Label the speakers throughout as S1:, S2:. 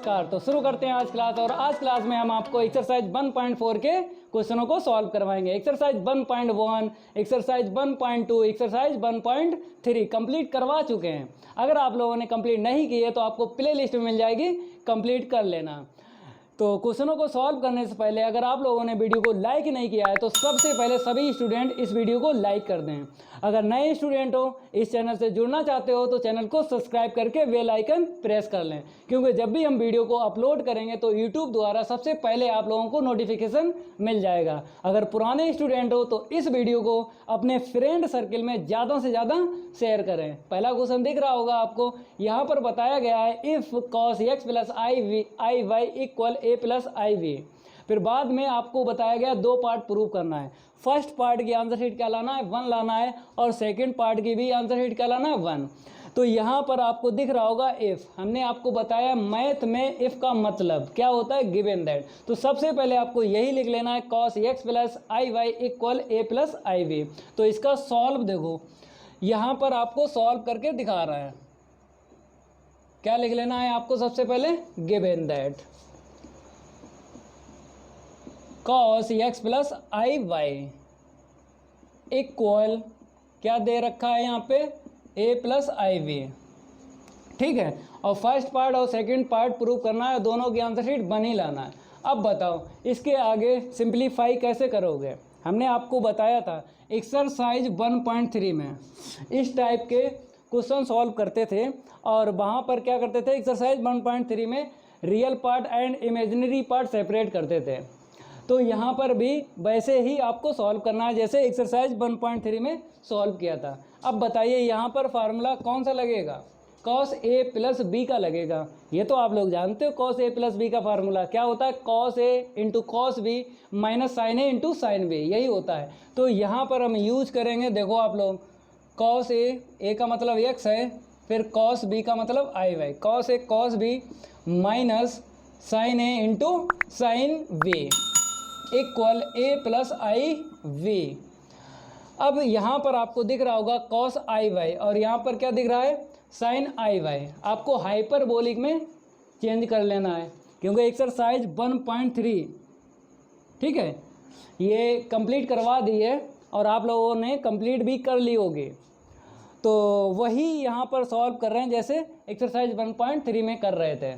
S1: नमस्कार। तो शुरू करते हैं आज क्लास। और आज क्लास में हम आपको एक्सरसाइज 1.4 के क्वेश्चनों को सॉल्व करवाएंगे। एक्सरसाइज 1.1, एक्सरसाइज 1.2, एक्सरसाइज 1.3 कंप्लीट करवा चुके हैं। अगर आप लोगों ने कंप्लीट नहीं की है तो आपको प्ले लिस्ट में मिल जाएगी, कंप्लीट कर लेना। तो क्वेश्चनों को सॉल्व करने से पहले अगर आप लोगों ने वीडियो को लाइक नहीं किया है तो सबसे पहले सभी स्टूडेंट इस वीडियो को लाइक कर दें। अगर नए स्टूडेंट हो, इस चैनल से जुड़ना चाहते हो तो चैनल को सब्सक्राइब करके बेल आइकन प्रेस कर लें, क्योंकि जब भी हम वीडियो को अपलोड करेंगे तो यूट्यूब द्वारा सबसे पहले आप लोगों को नोटिफिकेशन मिल जाएगा। अगर पुराने स्टूडेंट हो तो इस वीडियो को अपने फ्रेंड सर्किल में ज़्यादा से ज़्यादा शेयर करें। पहला क्वेश्चन दिख रहा होगा आपको, यहाँ पर बताया गया है if cos x plus I Y equal a plus I V. फिर बाद में आपको बताया गया दो पार्ट प्रूव करना है। फर्स्ट पार्ट की आंसर शीट क्या लाना है, 1 लाना है, और सेकंड पार्ट की भी आंसर शीट क्या लाना है, 1। तो यहाँ पर आपको दिख रहा होगा इफ़। हमने आपको बताया मैथ में इफ़ का मतलब क्या होता है, गिवन दैट। तो सबसे पहले आपको यही लिख लेना है cos x plus I Y equal a plus I V. तो इसका सॉल्व देखो, यहाँ पर आपको सॉल्व करके दिखा रहा है। क्या लिख लेना है आपको, सबसे पहले given that cos x plus I Y equal क्या दे रखा है यहाँ पे, a प्लस आई वी। ठीक है, और फर्स्ट पार्ट और सेकंड पार्ट प्रूव करना है, दोनों की आंसर शीट बन ही लाना है। अब बताओ इसके आगे सिंप्लीफाई कैसे करोगे। हमने आपको बताया था एक्सरसाइज 1.3 में इस टाइप के क्वेश्चन सॉल्व करते थे, और वहाँ पर क्या करते थे, एक्सरसाइज 1.3 में real part and imaginary part separate करते थे। तो यहाँ पर भी वैसे ही आपको सॉल्व करना है जैसे एक्सरसाइज 1.3 में सॉल्व किया था। अब बताइए यहाँ पर फार्मूला कौन सा लगेगा, cos a प्लस बी का लगेगा। ये तो आप लोग जानते हो cos a प्लस बी का फार्मूला क्या होता है, cos a into cos b minus sine a into sine b, यही होता है। तो यहाँ पर हम यूज करेंगे, देखो आप लोग, cos a का मतलब x है, फिर cos b का मतलब i y, cos a cos b minus sine a into sine b equal a plus I v. अब यहाँ पर आपको दिख रहा होगा cos आई वाई, और यहाँ पर क्या दिख रहा है, साइन आई वाई। आपको हाइपरबोलिक में चेंज कर लेना है, क्योंकि एक्सरसाइज 1.3 ठीक है ये कंप्लीट करवा दी है और आप लोगों ने कंप्लीट भी कर ली होगी। तो वही यहाँ पर सॉल्व कर रहे हैं जैसे एक्सरसाइज 1.3 में कर रहे थे।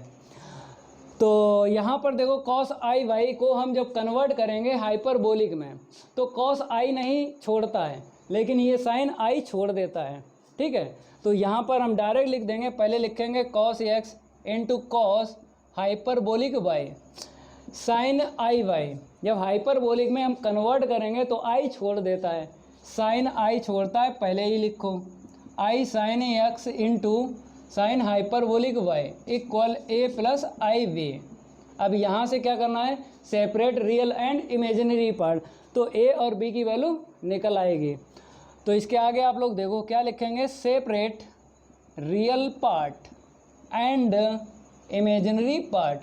S1: तो यहाँ पर देखो cos आई वाई को हम जब कन्वर्ट करेंगे हाइपरबोलिक में तो cos आई नहीं छोड़ता है, लेकिन ये साइन आई छोड़ देता है। ठीक है, तो यहाँ पर हम डायरेक्ट लिख देंगे, पहले लिखेंगे cos x into cos hyperbolic y sine i y. जब हाइपरबोलिक में हम कन्वर्ट करेंगे तो आई छोड़ देता है, साइन आई छोड़ता है, पहले ही लिखो i sine x into sine hyperbolic y equal a plus I v. अब यहाँ से क्या करना है, separate real and imaginary part, तो a और b की वैल्यू निकल आएगी। तो इसके आगे आप लोग देखो क्या लिखेंगे, separate real part and imaginary part.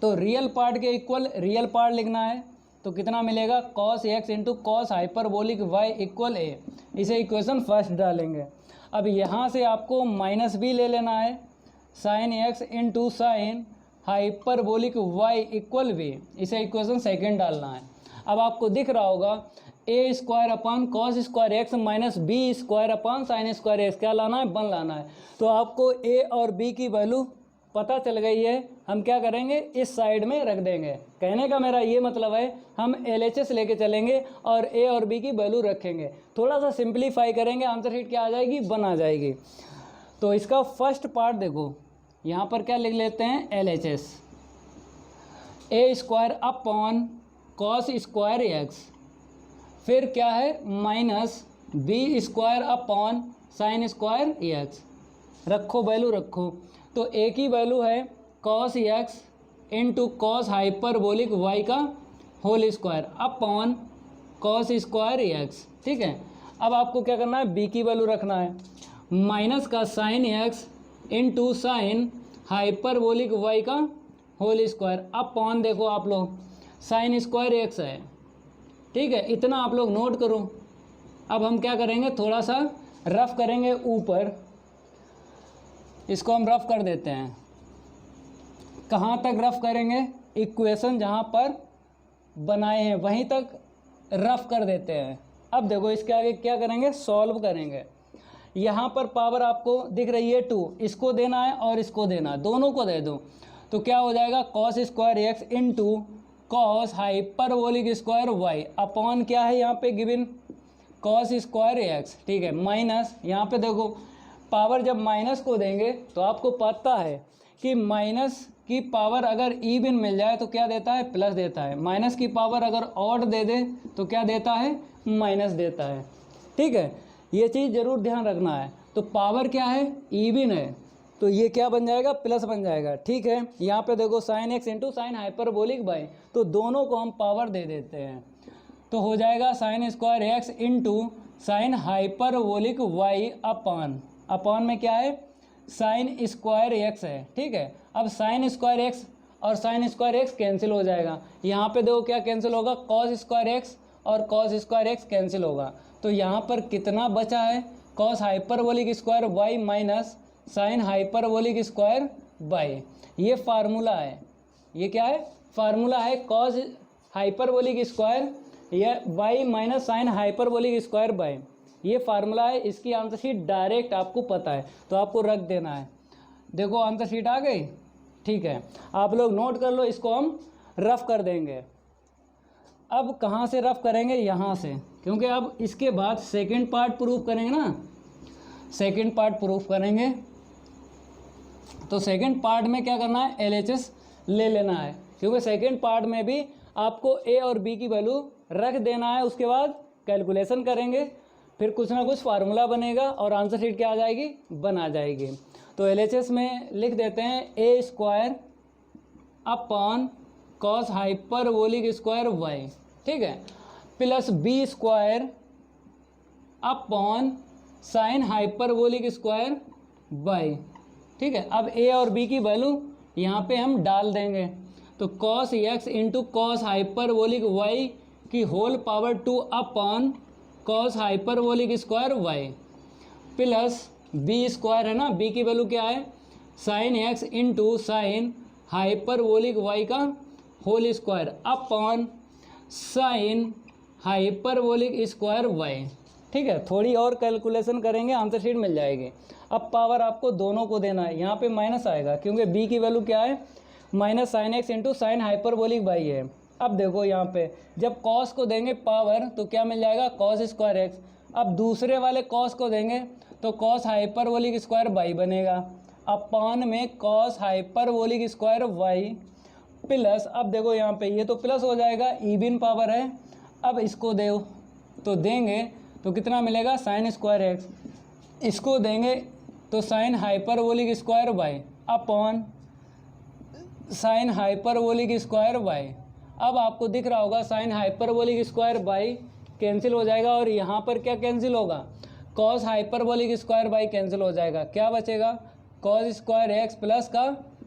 S1: तो रियल पार्ट के इक्वल रियल पार्ट लिखना है, तो कितना मिलेगा, cos x into cos hyperbolic y equal a। इसे इक्वेशन फर्स्ट डालेंगे। अब यहाँ से आपको माइनस भी ले लेना है, sine x into sine hyperbolic y equal v। इसे इक्वेशन सेकंड डालना है। अब आपको दिख रहा होगा a square upon cos square X minus B square upon sine square X, क्या लाना है, 1 लाना है। तो आपको a और b की वैल्यू पता चल गई है, हम क्या करेंगे, इस साइड में रख देंगे। कहने का मेरा ये मतलब है हम LHS लेके चलेंगे और a और b की वैल्यू रखेंगे, थोड़ा सा सिंप्लीफाई करेंगे, आंसर शीट क्या आ जाएगी, 1 आ जाएगी। तो इसका फर्स्ट पार्ट देखो, यहाँ पर क्या लिख लेते हैं, LHS a square upon cos square X, फिर क्या है minus B square upon sine square X, रखो वैल्यू रखो। तो a की वैल्यू है cos x into cos hyperbolic y का whole square upon cos square x। ठीक है, अब आपको क्या करना है, b की वैल्यू रखना है, माइनस का sine x into sine hyperbolic y का होल स्क्वायर अपॉन, देखो आप लोग साइन स्क्वायर x है। ठीक है, इतना आप लोग नोट करो। अब हम क्या करेंगे, थोड़ा सा रफ करेंगे ऊपर, इसको हम रफ कर देते हैं। कहाँ तक रफ करेंगे, इक्वेशन जहाँ पर बनाए हैं वहीं तक रफ कर देते हैं। अब देखो इसके आगे क्या करेंगे, सॉल्व करेंगे। यहाँ पर पावर आपको दिख रही है 2, इसको देना है और इसको देना है, दोनों को दे दो तो क्या हो जाएगा cos square X into cos hyperbolic square Y upon क्या है यहाँ पे गिवन कॉस स्क्वायर एक्स, ठीक है, माइनस यहाँ पे देखो पावर जब माइनस को देंगे तो आपको पता है कि माइनस की पावर अगर इवन मिल जाए तो क्या देता है, प्लस देता है। माइनस की पावर अगर ऑड दे दे तो क्या देता है, माइनस देता है। ठीक है, ये चीज़ ज़रूर ध्यान रखना है। तो पावर क्या है, इवन है, तो ये क्या बन जाएगा, प्लस बन जाएगा। ठीक है, यहाँ पे देखो sign x into sine hyperbolic by, तो दोनों को हम पावर दे देते हैं तो हो जाएगा sine square X into sine hyperbolic Y upon में क्या है, साइन स्क्वायर एक्स है। ठीक है, अब साइन स्क्वायर एक्स और साइन स्क्वायर एक्स कैंसिल हो जाएगा। यहाँ पे देखो क्या कैंसिल होगा, कॉस स्क्वायर एक्स और कॉस स्क्वायर एक्स कैंसिल होगा। तो यहाँ पर कितना बचा है, cos hyperbolic square y minus sine hyperbolic square by. ये फार्मूला है, ये क्या है, फार्मूला है कॉस हाइपरबोलिक स्क्वायर या y minus sine hyperbolic square by, ये फार्मूला है। इसकी आंसर शीट डायरेक्ट आपको पता है तो आपको रख देना है। देखो आंसर शीट आ गई, ठीक है, आप लोग नोट कर लो, इसको हम रफ कर देंगे। अब कहाँ से रफ करेंगे, यहाँ से, क्योंकि अब इसके बाद सेकंड पार्ट प्रूफ करेंगे ना, सेकंड पार्ट प्रूफ करेंगे। तो सेकंड पार्ट में क्या करना है, एलएचएस ले लेना है, क्योंकि सेकंड पार्ट में भी आपको ए और बी की वैल्यू रख देना है। उसके बाद कैलकुलेशन करेंगे, फिर कुछ ना कुछ फार्मूला बनेगा और आंसर शीट क्या आ जाएगी, बना जाएगी। तो एलएचएस में लिख देते हैं a square upon cos hyperbolic square y, ठीक है, plus b square upon sine hyperbolic square y. ठीक है, अब ए और बी की वैल्यू यहाँ पे हम डाल देंगे, तो cos x into cos hyperbolic y की whole power 2 upon cos hyperbolic square y plus b square है ना, बी की वैल्यू क्या है, sine x into sine hyperbolic y का whole square upon sine hyperbolic square y. ठीक है, थोड़ी और कैलकुलेशन करेंगे, आंसर शीट मिल जाएगी। अब पावर आपको दोनों को देना है, यहाँ पे माइनस आएगा क्योंकि बी की वैल्यू क्या है, minus sine x into sine hyperbolic y है। अब देखो यहाँ पे जब कॉस को देंगे पावर तो क्या मिल जाएगा, कॉस स्क्वायर एक्स। अब दूसरे वाले कॉस को देंगे तो कॉस हाइपरबोलिक स्क्वायर वाई बनेगा अपॉन में cos hyperbolic square y plus, अब देखो यहाँ पे ये तो प्लस हो जाएगा, इवन पावर है। अब इसको दो तो देंगे तो कितना मिलेगा, साइन स्क्वायर एक्स, इसको देंगे तो sine hyperbolic square Y upon sine hyperbolic square y. अब आपको दिख रहा होगा sine hyperbolic square by cancel हो जाएगा और यहाँ पर क्या कैंसिल होगा, cos hyperbolic square by cancel हो जाएगा, क्या बचेगा, कॉस स्क्वायर एक्स प्लस का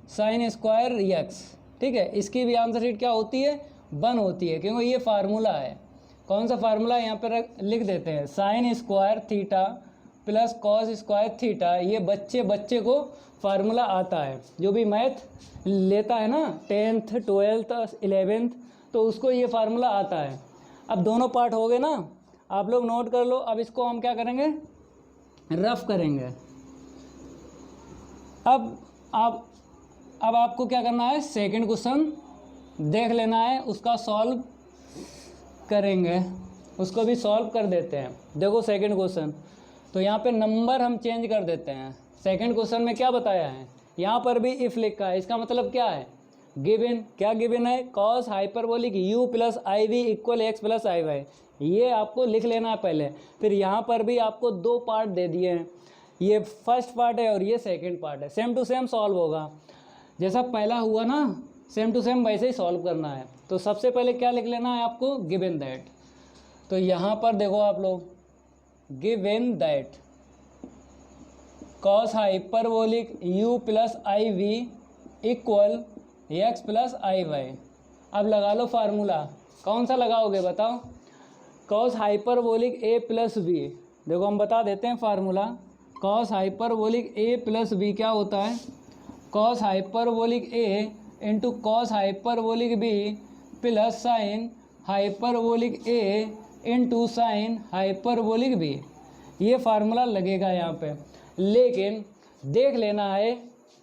S1: साइन स्क्वायर एक्स। ठीक है, इसकी भी आंसर शीट क्या होती है, 1 होती है, क्योंकि ये फार्मूला है। कौन सा फार्मूला है यहाँ पर लिख देते हैं, sign square theta plus cos square theta. ये बच्चे को फार्मूला आता है, जो भी मैथ लेता है ना 10th 12th 11th, तो उसको ये फार्मूला आता है। अब दोनों पार्ट हो गए ना, आप लोग नोट कर लो। अब इसको हम क्या करेंगे, रफ करेंगे। अब आपको क्या करना है, सेकंड क्वेश्चन देख लेना है, उसका सॉल्व करेंगे, उसको भी सॉल्व कर देते हैं। देखो सेकंड क्वेश्चन, तो यहाँ पे नंबर हम चेंज कर देते हैं। सेकंड क्वेश्चन में क्या बताया है, यहाँ पर भी इफ लिखा है, इसका मतलब क्या है, गिवन, क्या गिवन है, कॉस हाइपरबोलिक u प्लस आई वी इक्वल एक्स प्लस आई वाई। ये आपको लिख लेना है पहले। फिर यहाँ पर भी आपको 2 पार्ट दे दिए हैं, ये फर्स्ट पार्ट है और ये सेकंड पार्ट है। सेम टू सेम सॉल्व होगा, जैसा पहला हुआ ना सेम टू सेम वैसे ही सॉल्व करना है। तो सबसे पहले क्या लिख लेना है आपको, गिवन दैट। तो यहाँ पर देखो आप लोग, given that cos hyperbolic u plus I v equal x plus I y. अब लगा लो फार्मूला, कौन सा लगाओगे बताओ, cos hyperbolic a plus b. देखो हम बता देते हैं formula, cos hyperbolic a plus b क्या होता है, cos hyperbolic a into cos hyperbolic b plus sine hyperbolic a into sine hyperbolic b, ये फार्मूला लगेगा यहाँ पे। लेकिन देख लेना है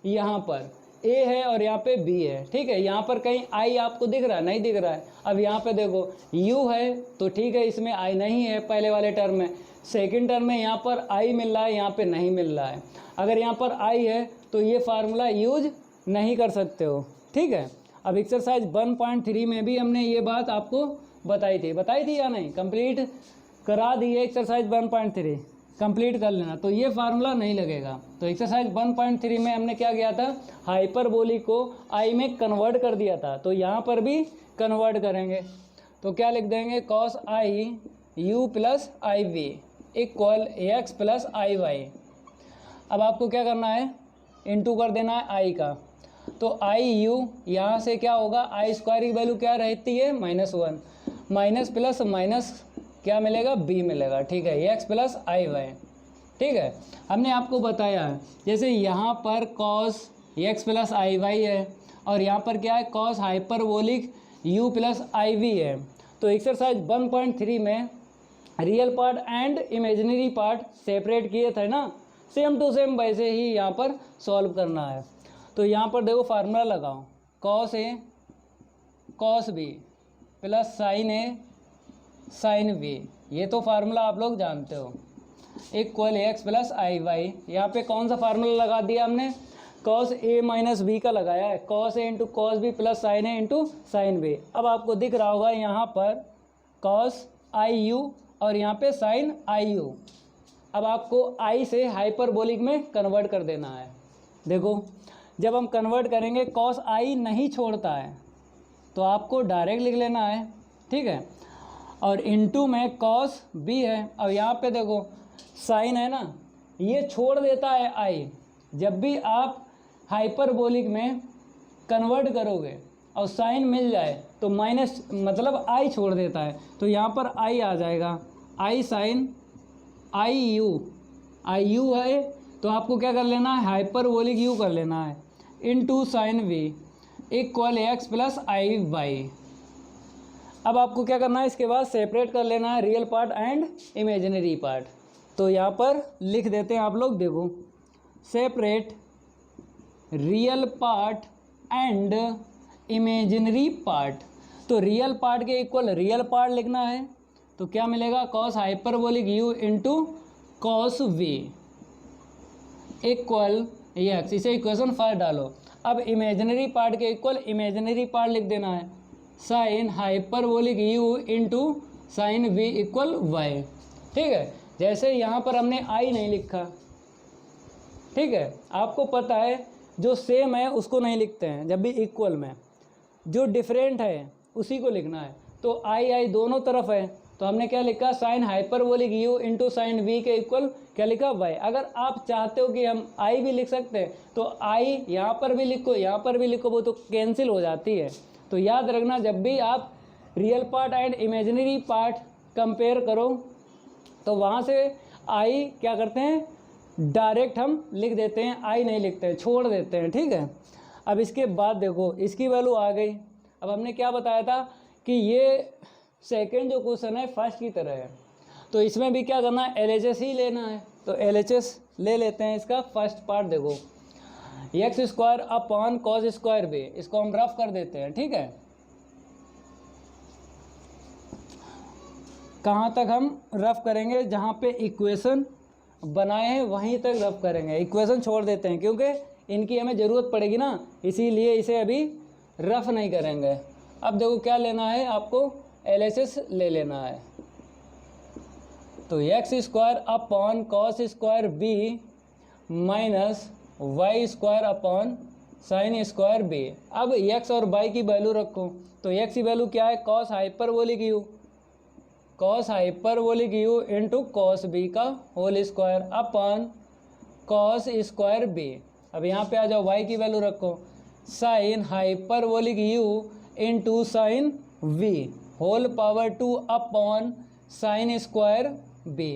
S1: यहाँ पर a है और यहाँ पे b है, ठीक है। यहाँ पर कहीं i आपको दिख रहा है? नहीं दिख रहा है। अब यहाँ पे देखो u है तो ठीक है, इसमें i नहीं है पहले वाले टर्म में। सेकंड टर्म में यहाँ पर i मिल रहा है, यहाँ पे नहीं मिल रहा है। अगर यहाँ पर i है तो ये फार्मूला यूज नहीं कर सकते हो, ठीक है। अब एक्सरसाइज 1.3 में भी हमने ये बात आपको बताई थी या नहीं? कंप्लीट करा दी है एक्सरसाइज 1.3, कंप्लीट कर लेना। तो ये फार्मूला नहीं लगेगा। तो एक्सरसाइज 1.3 में हमने क्या किया था? हाइपरबोलिक को आई में कन्वर्ट कर दिया था, तो यहाँ पर भी कन्वर्ट करेंगे। तो क्या लिख देंगे? Cos i u plus I v equal x plus I y. अब आपको क्या करना है? इनटू कर देना है आई का। तो आई यू यहाँ से क्या होगा? आई स्क्वायर की वैल्यू क्या रहती है? -1, माइनस प्लस माइनस क्या मिलेगा? बी मिलेगा, ठीक है। एक्स प्लस आई वाई, ठीक है। हमने आपको बताया है जैसे यहाँ पर कॉस एक्स प्लस आई वाई है और यहाँ पर क्या है? कॉस हाइपरबोलिक यू प्लस आई वी है। तो एक्सरसाइज 1.3 में real part and imaginary part separate किए थे ना, सेम टू सेम वैसे ही यहाँ पर सॉल्व करना है। तो यहाँ पर देखो फार्मूला लगाओ, cos a cos B plus sine a sine v, ये तो फार्मूला आप लोग जानते हो, इक्वल एक्स प्लस आई वाई। यहाँ पे कौन सा फार्मूला लगा दिया हमने? कॉस ए माइनस बी का लगाया है, कॉस ए into cos B plus sine ए इंटू साइन बी। अब आपको दिख रहा होगा यहाँ पर कॉस आई यू और यहाँ पे साइन आई यू। अब आपको आई से हाइपरबोलिक में कन्वर्ट कर देना है। देखो जब हम कन्वर्ट करेंगे कॉस आई नहीं छोड़ता है तो आपको डायरेक्ट लिख लेना है, ठीक है। और इनटू में कॉस बी है। अब यहाँ पे देखो साइन है ना, ये छोड़ देता है आई। जब भी आप हाइपरबोलिक में कन्वर्ट करोगे और साइन मिल जाए तो माइनस मतलब आई छोड़ देता है, तो यहाँ पर आई आ जाएगा, आई साइन आई यू है तो आपको क्या कर लेना है? हाइपरबोलिक यू कर लेना है into sine v equal x plus आई वाई। अब आपको क्या करना है? इसके बाद सेपरेट कर लेना है real part and imaginary part. तो यहाँ पर लिख देते हैं आप लोग, देखो separate real part and imaginary part. तो रियल पार्ट के इक्वल रियल पार्ट लिखना है, तो क्या मिलेगा? Cos hyperbolic u into cos v equal x. इसे इक्वेशन 5 डालो। अब इमेजिनरी पार्ट के इक्वल इमेजिनरी पार्ट लिख देना है, sine hyperbolic u into sine v equal y, ठीक है। जैसे यहाँ पर हमने आई नहीं लिखा, ठीक है। आपको पता है जो सेम है उसको नहीं लिखते हैं जब भी इक्वल में, जो डिफरेंट है उसी को लिखना है। तो आई दोनों तरफ है, तो हमने क्या लिखा? Sine hyperbolic u into sine v के इक्वल क्या लिखा? वाई। अगर आप चाहते हो कि हम आई भी लिख सकते हैं तो आई यहाँ पर भी लिखो, यहाँ पर भी लिखो, वो तो कैंसिल हो जाती है। तो याद रखना जब भी आप real part and imaginary part compare करो तो वहाँ से आई क्या करते हैं? डायरेक्ट हम लिख देते हैं, आई नहीं लिखते हैं, छोड़ देते हैं, ठीक है। अब इसके बाद देखो इसकी वैल्यू आ गई। अब हमने क्या बताया था कि ये सेकंड जो क्वेश्चन है फर्स्ट की तरह है, तो इसमें भी क्या करना है? LHS ही लेना है। तो LHS ले लेते हैं। इसका फर्स्ट पार्ट देखो, x square upon cos square b, इसको हम रफ कर देते हैं, ठीक है। कहाँ तक हम रफ करेंगे? जहाँ पे इक्वेशन बनाए हैं वहीं तक रफ करेंगे, इक्वेशन छोड़ देते हैं क्योंकि इनकी हमें ज़रूरत पड़ेगी ना, इसीलिए इसे अभी रफ नहीं करेंगे। अब देखो क्या लेना है आपको? LHS ले लेना है। तो x square upon cos square b minus y square upon sine square b. अब एक्स और वाई की वैल्यू रखो, तो एक्स की वैल्यू क्या है? Cos hyperbolic u, cos hyperbolic u into cos b का whole square upon cos square b. अब यहाँ पे आ जाओ, वाई की वैल्यू रखो, sine hyperbolic u into sine v whole power 2 upon sine square b,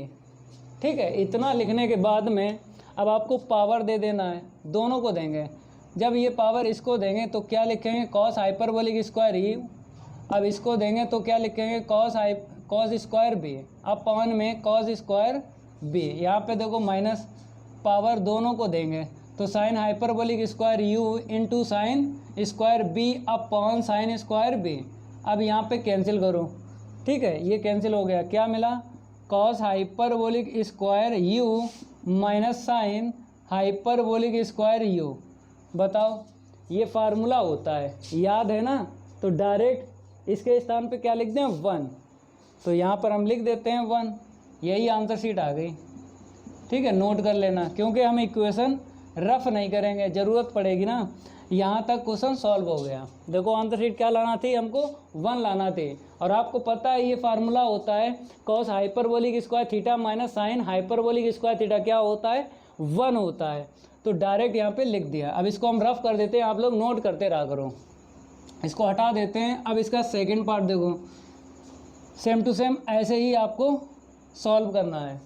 S1: ठीक है। इतना लिखने के बाद में अब आपको पावर दे देना है, दोनों को देंगे, जब ये पावर इसको देंगे तो क्या लिखेंगे, कॉस हाइपरबोलिक स्क्वायर यू। अब इसको देंगे तो क्या लिखेंगे, कॉस स्क्वायर बी अपॉन में कॉस स्क्वायर बी। यहाँ पे देखो माइनस पावर दोनों को देंगे तो sine hyperbolic square u into sine square b upon sine square b. अब यहाँ पे कैंसिल करो, ठीक है, ये कैंसिल हो गया, क्या मिला, cos hyperbolic square you minus sine hyperbolic square you. बताओ, ये फार्मूला होता है, याद है ना, तो डायरेक्ट इसके स्थान पे क्या लिख दें, 1, तो यहाँ पर हम लिख देते हैं 1, यही आंसर शीट आ गई। ठीक है, नोट कर लेना, क्योंकि हम इक्वेशन रफ नहीं करेंगे, ज़रूरत पड़ेगी ना। यहाँ तक क्वेश्चन सॉल्व हो गया। देखो आंसर शीट क्या लाना थी, हमको 1 लाना थी, और आपको पता है ये फार्मूला होता है cos hyperbolic square theta minus sine hyperbolic square theta, क्या होता है, 1 होता है। तो डायरेक्ट यहाँ पे लिख दिया। अब इसको हम रफ कर देते हैं, आप लोग नोट करते रहा करो। इसको हटा देते हैं। अब इसका सेकंड पार्ट देखो, सेम टू सेम ऐसे ही आपको सॉल्व करना है।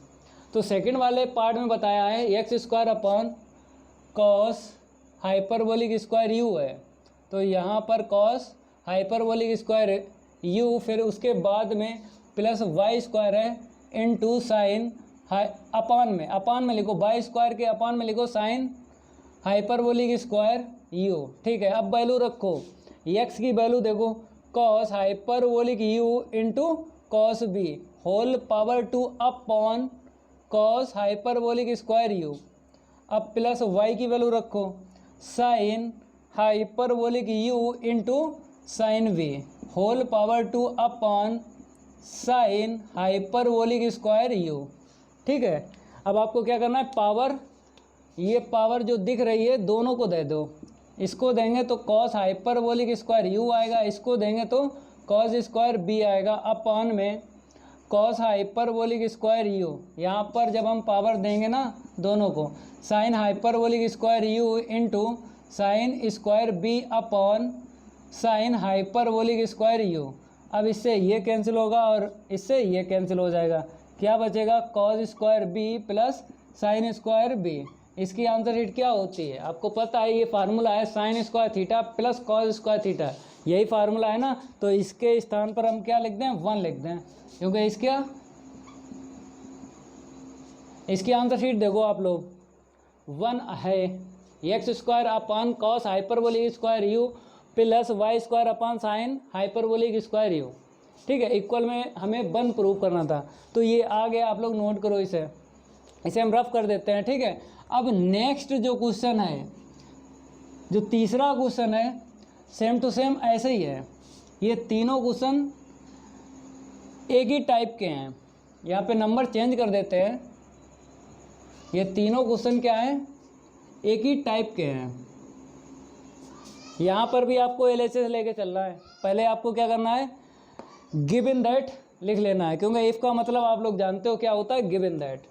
S1: तो सेकंड वाले पार्ट में बताया है x square upon cos hyperbolic square you है, तो यहाँ पर कॉस हाइपरबोलिक स्क्वायर यू, फिर उसके बाद में प्लस वाई स्क्वायर है इनटू साइन अपान में लिखो वाई स्क्वायर के अपान में लिखो साइन हाइपरबोलिक स्क्वायर यू। ठीक है, अब वैल्यू रखो, एक्स की वैल्यू देखो, cos hyperbolic u into cos b whole power 2 upon cos hyperbolic square u. अब प्लस वाई की वैल्यू रखो, sine hyperbolic u into sine v whole power 2 upon sine hyperbolic square u. ठीक है, अब आपको क्या करना है, पावर, ये पावर जो दिख रही है दोनों को दे दो। इसको देंगे तो कॉस हाइपरबोलिक स्क्वायर यू आएगा, इसको देंगे तो कॉस स्क्वायर बी आएगा अपॉन में कॉस हाइपरबोलिक स्क्वायर यू। यहाँ पर जब हम पावर देंगे ना दोनों को, sine hyperbolic square u into sine square b upon sine hyperbolic square u. अब इससे ये कैंसिल होगा और इससे ये कैंसिल हो जाएगा, क्या बचेगा, cos square b plus sine square b. इसकी आंसर शीट क्या होती है, आपको पता है, ये फार्मूला है sine square theta plus cos square theta, यही फार्मूला है ना। तो इसके स्थान पर हम क्या लिख दें, 1 लिख दें, क्योंकि इसकी आंसर शीट देखो आप लोग, 1 है, x square upon cos hyperbolic square u plus y square upon sine hyperbolic square u. ठीक है, इक्वल में हमें 1 प्रूव करना था, तो ये आ गया, आप लोग नोट करो इसे हम रफ कर देते हैं। ठीक है, अब नेक्स्ट जो क्वेश्चन है, जो तीसरा क्वेश्चन है, सेम टू सेम ऐसे ही है। ये तीनों क्वेश्चन एक ही टाइप के हैं, यहाँ पे नंबर चेंज कर देते हैं। ये तीनों क्वेश्चन क्या हैं, एक ही टाइप के हैं। यहाँ पर भी आपको LHS लेके चलना है। पहले आपको क्या करना है, गिव इन दैट लिख लेना है, क्योंकि इफ़ का मतलब आप लोग जानते हो क्या होता है, गिव इन दैट।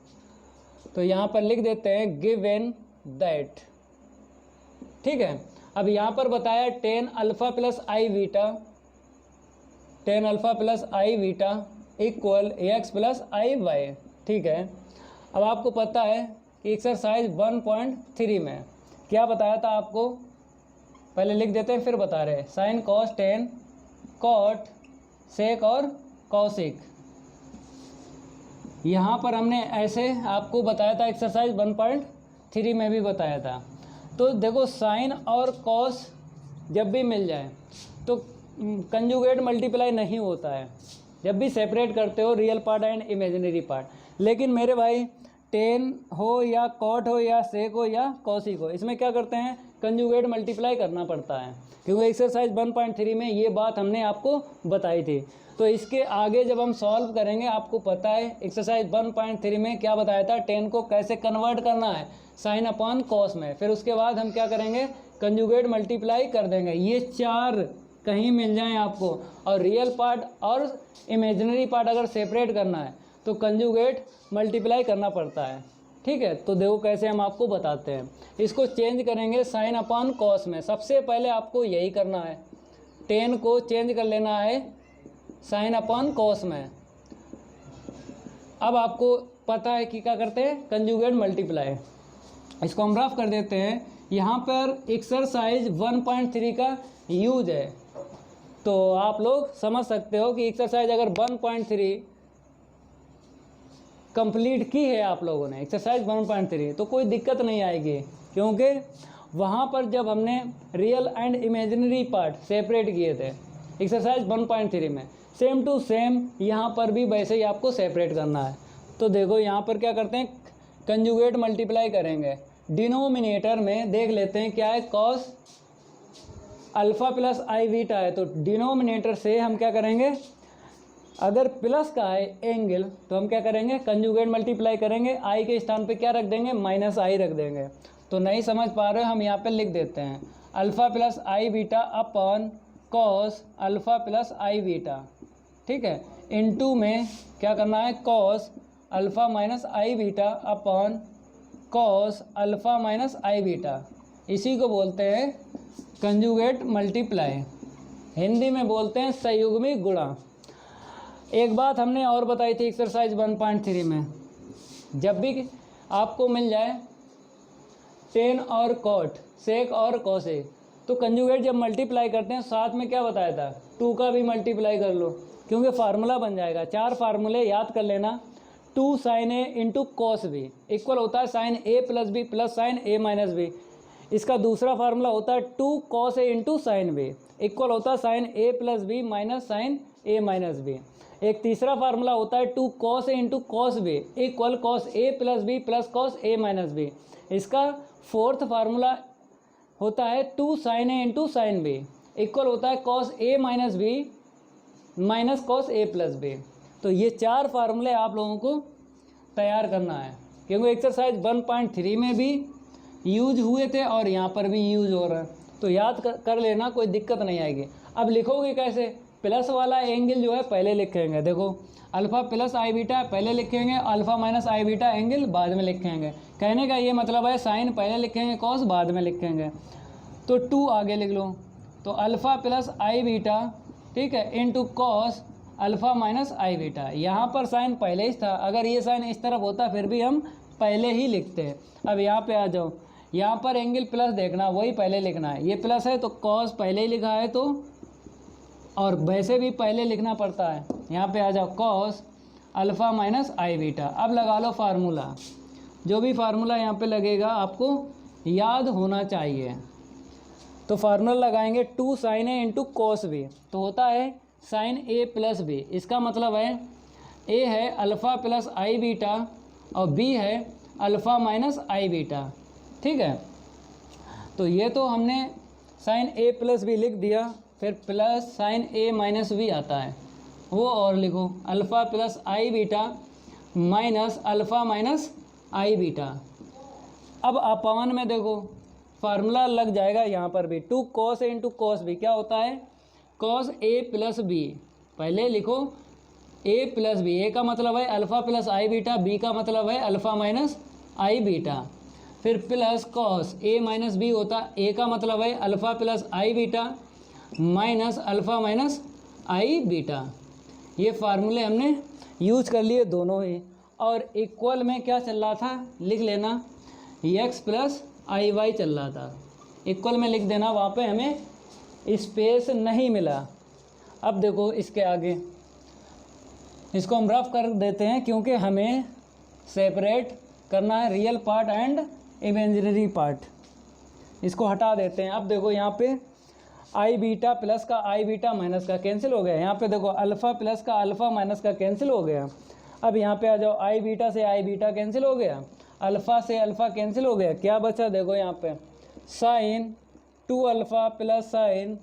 S1: तो यहाँ पर लिख देते हैं गिव इन दैट। ठीक है, अब यहाँ पर बताया tan अल्फ़ा प्लस आई वीटा, tan अल्फ़ा प्लस आई वीटा इक्वल एक्स प्लस आई वाई। ठीक है, अब आपको पता है कि एक्सरसाइज 1.3 में क्या बताया था आपको, पहले लिख देते हैं फिर बता रहे हैं, sine cos tan cot sec और कॉसिक। यहाँ पर हमने ऐसे आपको बताया था, एक्सरसाइज 1.3 में भी बताया था। तो देखो साइन और कॉस जब भी मिल जाए तो कंजुगेट मल्टीप्लाई नहीं होता है, जब भी सेपरेट करते हो real part and imaginary part. लेकिन मेरे भाई टेन हो या कॉट हो या सेक हो या कॉसिक हो, इसमें क्या करते हैं, कंजुगेट मल्टीप्लाई करना पड़ता है, क्योंकि एक्सरसाइज 1.3 में ये बात हमने आपको बताई थी। तो इसके आगे जब हम सॉल्व करेंगे, आपको पता है एक्सरसाइज 1.3 में क्या बताया था, टेन को कैसे कन्वर्ट करना है साइन अपॉन कॉस में। फिर उसके बाद हम क्या करेंगे, कंजुगेट मल्टीप्लाई कर देंगे। ये चार कहीं मिल जाएं आपको, और रियल पार्ट और इमेजिनरी पार्ट अगर सेपरेट करना है तो कंजुगेट मल्टीप्लाई करना पड़ता है। ठीक है, तो देखो कैसे हम आपको बताते हैं। इसको चेंज करेंगे साइन अपॉन कॉस में। सबसे पहले आपको यही करना है, टेन को चेंज कर लेना है साइन अपॉन कॉस में। अब आपको पता है कि क्या करते हैं, कंजुगेट मल्टीप्लाई। इसको हम रफ कर देते हैं, यहाँ पर एक्सरसाइज 1.3 का यूज है, तो आप लोग समझ सकते हो कि एक्सरसाइज अगर 1.3 कंप्लीट की है आप लोगों ने, एक्सरसाइज 1.3, तो कोई दिक्कत नहीं आएगी, क्योंकि वहाँ पर जब हमने real and imaginary part separate किए थे एक्सरसाइज 1.3 में, सेम टू सेम यहाँ पर भी वैसे ही आपको सेपरेट करना है। तो देखो यहाँ पर क्या करते हैं, कंजुगेट मल्टीप्लाई करेंगे। डिनोमिनेटर में देख लेते हैं क्या है, cos alpha plus i beta है, तो डिनोमिनेटर से हम क्या करेंगे, अगर प्लस का है एंगल तो हम क्या करेंगे, कंजुगेट मल्टीप्लाई करेंगे, आई के स्थान पे क्या रख देंगे, माइनस आई रख देंगे। तो नहीं समझ पा रहे हो, हम यहाँ पे लिख देते हैं alpha plus i beta upon cos alpha plus i beta, ठीक है, इनटू में क्या करना है, cos alpha minus i beta upon cos alpha minus i beta. इसी को बोलते हैं कंजुगेट मल्टीप्लाई, हिंदी में बोलते हैं संयुग्मी गुणा। एक बात हमने और बताई थी एक्सरसाइज 1.3 में, जब भी आपको मिल जाए टेन और कॉट, सेक और कॉसेक, तो कंजुगेट जब मल्टीप्लाई करते हैं साथ में क्या बताया था, 2 का भी मल्टीप्लाई कर लो, क्योंकि फार्मूला बन जाएगा। 4 फार्मूले याद कर लेना, 2 साइन ए इंटू कॉस बी इक्वल होता है sine a plus b plus sine a minus b. इसका दूसरा फार्मूला होता है 2 कॉस ए इंटू साइन बी इक्वल होता है sine a plus b minus sine a minus b. एक तीसरा फार्मूला होता है 2 cos A into cos b equal cos a plus b plus cos a minus b. इसका fourth formula होता है 2 sine ए into sine B equal होता है cos a minus B minus cos a plus B. तो ये 4 फार्मूले आप लोगों को तैयार करना है, क्योंकि एक्सरसाइज 1.3 में भी यूज हुए थे और यहाँ पर भी यूज हो रहा है, तो याद कर लेना, कोई दिक्कत नहीं आएगी। अब लिखोगे कैसे, प्लस वाला एंगल जो है पहले लिखेंगे, देखो अल्फ़ा प्लस आई बीटा पहले लिखेंगे, alpha minus i beta angle बाद में लिखेंगे। कहने का ये मतलब है साइन पहले लिखेंगे, कॉस बाद में लिखेंगे। तो 2 आगे लिख लो, तो अल्फ़ा प्लस आई बीटा, ठीक है, into cos alpha minus i beta. यहाँ पर साइन पहले ही था, अगर ये साइन इस तरफ होता फिर भी हम पहले ही लिखते हैं। अब यहाँ पे आ जाओ, यहाँ पर एंगल प्लस देखना, वही पहले लिखना है, ये प्लस है तो कॉस पहले ही लिखा है, तो और वैसे भी पहले लिखना पड़ता है। यहाँ पे आ जाओ cos alpha minus i beta. अब लगा लो फार्मूला, जो भी फार्मूला यहाँ पे लगेगा आपको याद होना चाहिए। तो फार्मूला लगाएंगे 2 साइन ए इंटू कॉस बी, तो होता है साइन ए प्लस बी। इसका मतलब है ए है अल्फ़ा प्लस आई बीटा और बी है अल्फ़ा माइनस आई बीटा, ठीक है। तो ये तो हमने साइन ए प्लस बी लिख दिया, फिर plus sine a minus B आता है, वो और लिखो alpha plus i beta minus alpha minus i beta. अब अपॉन में देखो फार्मूला लग जाएगा यहाँ पर भी, 2 कॉस ए इंटू कॉस बी क्या होता है, कॉस ए प्लस बी, पहले लिखो ए प्लस बी, ए का मतलब है alpha plus i beta, B का मतलब है अल्फ़ा माइनस आई बीटा, फिर plus cos a minus B होता, ए का मतलब है alpha plus i beta minus alpha minus i beta. ये फार्मूले हमने यूज कर लिए दोनों ही, और इक्वल में क्या चल रहा था लिख लेना, एक्स प्लस आई वाई चल रहा था, इक्वल में लिख देना, वहाँ पे हमें स्पेस नहीं मिला। अब देखो इसके आगे इसको हम रफ कर देते हैं, क्योंकि हमें सेपरेट करना है real part and imaginary part, इसको हटा देते हैं। अब देखो यहाँ पे आई बीटा प्लस का आई बीटा माइनस का कैंसिल हो गया, यहाँ पे देखो अल्फ़ा प्लस का अल्फ़ा माइनस का कैंसिल हो गया। अब यहाँ पे आ जाओ, आई बीटा से आई बीटा कैंसिल हो गया, अल्फ़ा से अल्फ़ा कैंसिल हो गया, क्या बचा देखो यहाँ पे साइन 2 अल्फ़ा प्लस साइन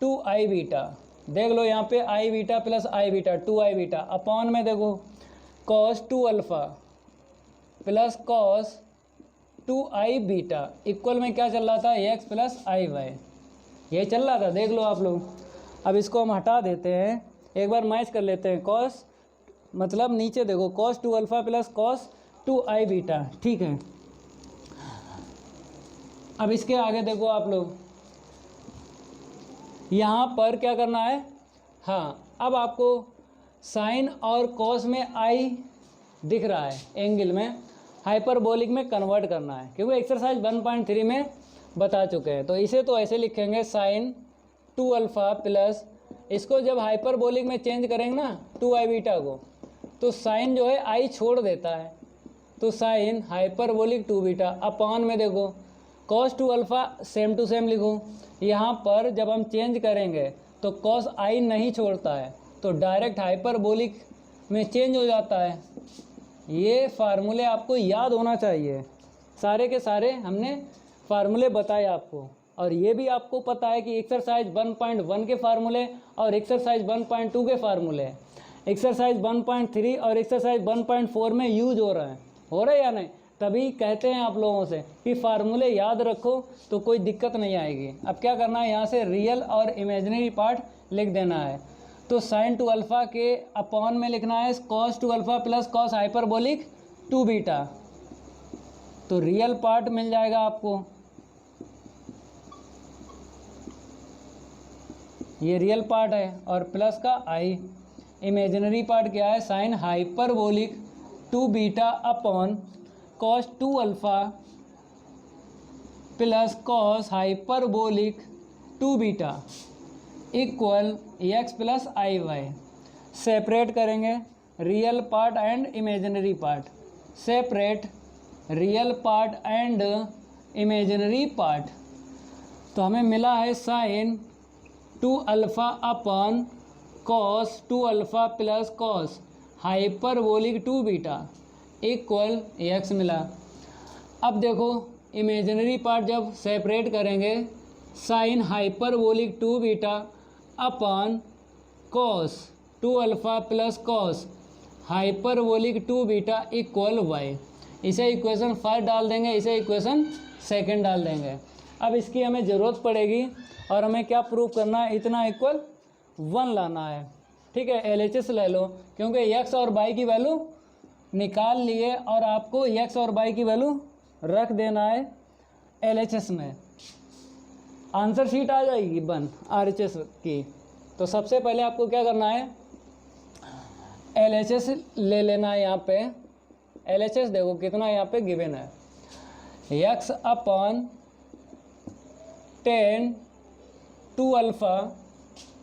S1: 2 आई बीटा, देख लो यहाँ पे आई beta plus i beta 2 I beta, upon में देखो कॉस 2 अल्फ़ा प्लस कॉस 2 आई बीटा, इक्वल में क्या चल रहा था, एक्स प्लस आई वाई, ये चल रहा था, देख लो आप लोग। अब इसको हम हटा देते हैं, एक बार मैच कर लेते हैं, कॉस मतलब नीचे देखो कॉस 2 अल्फ़ा प्लस कॉस 2 आई बीटा, ठीक है। अब इसके आगे देखो आप लोग, यहाँ पर क्या करना है, हाँ अब आपको साइन और कॉस में आई दिख रहा है एंगल में, हाइपरबोलिक में कन्वर्ट करना है, क्योंकि एक्सरसाइज 1.3 में बता चुके हैं। तो इसे तो ऐसे लिखेंगे साइन 2 अल्फ़ा प्लस, इसको जब हाइपरबोलिक में चेंज करेंगे ना 2i बीटा को, तो साइन जो है i छोड़ देता है, तो साइन हाइपरबोलिक 2 बीटा अपॉन में देखो cos 2 alpha same to same लिखो। यहाँ पर जब हम चेंज करेंगे तो कॉस i नहीं छोड़ता है, तो डायरेक्ट हाइपरबोलिक में चेंज हो जाता है। ये फार्मूले आपको याद होना चाहिए, सारे के सारे हमने फार्मूले बताए आपको, और ये भी आपको पता है कि एक्सरसाइज 1.1 के फार्मूले और एक्सरसाइज 1.2 के फार्मूले एक्सरसाइज 1.3 और एक्सरसाइज 1.4 में यूज हो रहे हैं या नहीं। तभी कहते हैं आप लोगों से कि फार्मूले याद रखो तो कोई दिक्कत नहीं आएगी। अब क्या करना है, यहाँ से रियल और इमेजिनरी पार्ट लिख देना है। तो साइन 2 अल्फ़ा के अपॉन में लिखना है cos 2 alpha plus cos hyperbolic 2 beta, तो रियल पार्ट मिल जाएगा आपको, ये रियल पार्ट है, और प्लस का i। इमेजिनरी पार्ट क्या है, sine hyperbolic 2 beta upon cos 2 alpha plus cos hyperbolic 2 beta equal x plus आई वाई। सेपरेट करेंगे real part and imaginary part, separate real part and imaginary part. तो हमें मिला है sine 2 alpha upon cos 2 alpha plus cos hyperbolic 2 beta equal x मिला। अब देखो imaginary part जब separate करेंगे, sine hyperbolic 2 beta upon cos 2 alpha plus cos hyperbolic 2 beta equal y। इसे इक्वेशन फर्स्ट डाल देंगे, इसे इक्वेशन सेकंड डाल देंगे। अब इसकी हमें ज़रूरत पड़ेगी और हमें क्या प्रूव करना है, इतना इक्वल 1 लाना है। ठीक है, LHS ले लो, क्योंकि x और y की वैल्यू निकाल लिए और आपको x और y की वैल्यू रख देना है LHS में। आंसर शीट आ जाएगी बन RHS की। तो सबसे पहले आपको क्या करना है, LHS ले लेना है। यहाँ पे LHS देखो कितना यहाँ पे गिवन है, x upon 10 2 alpha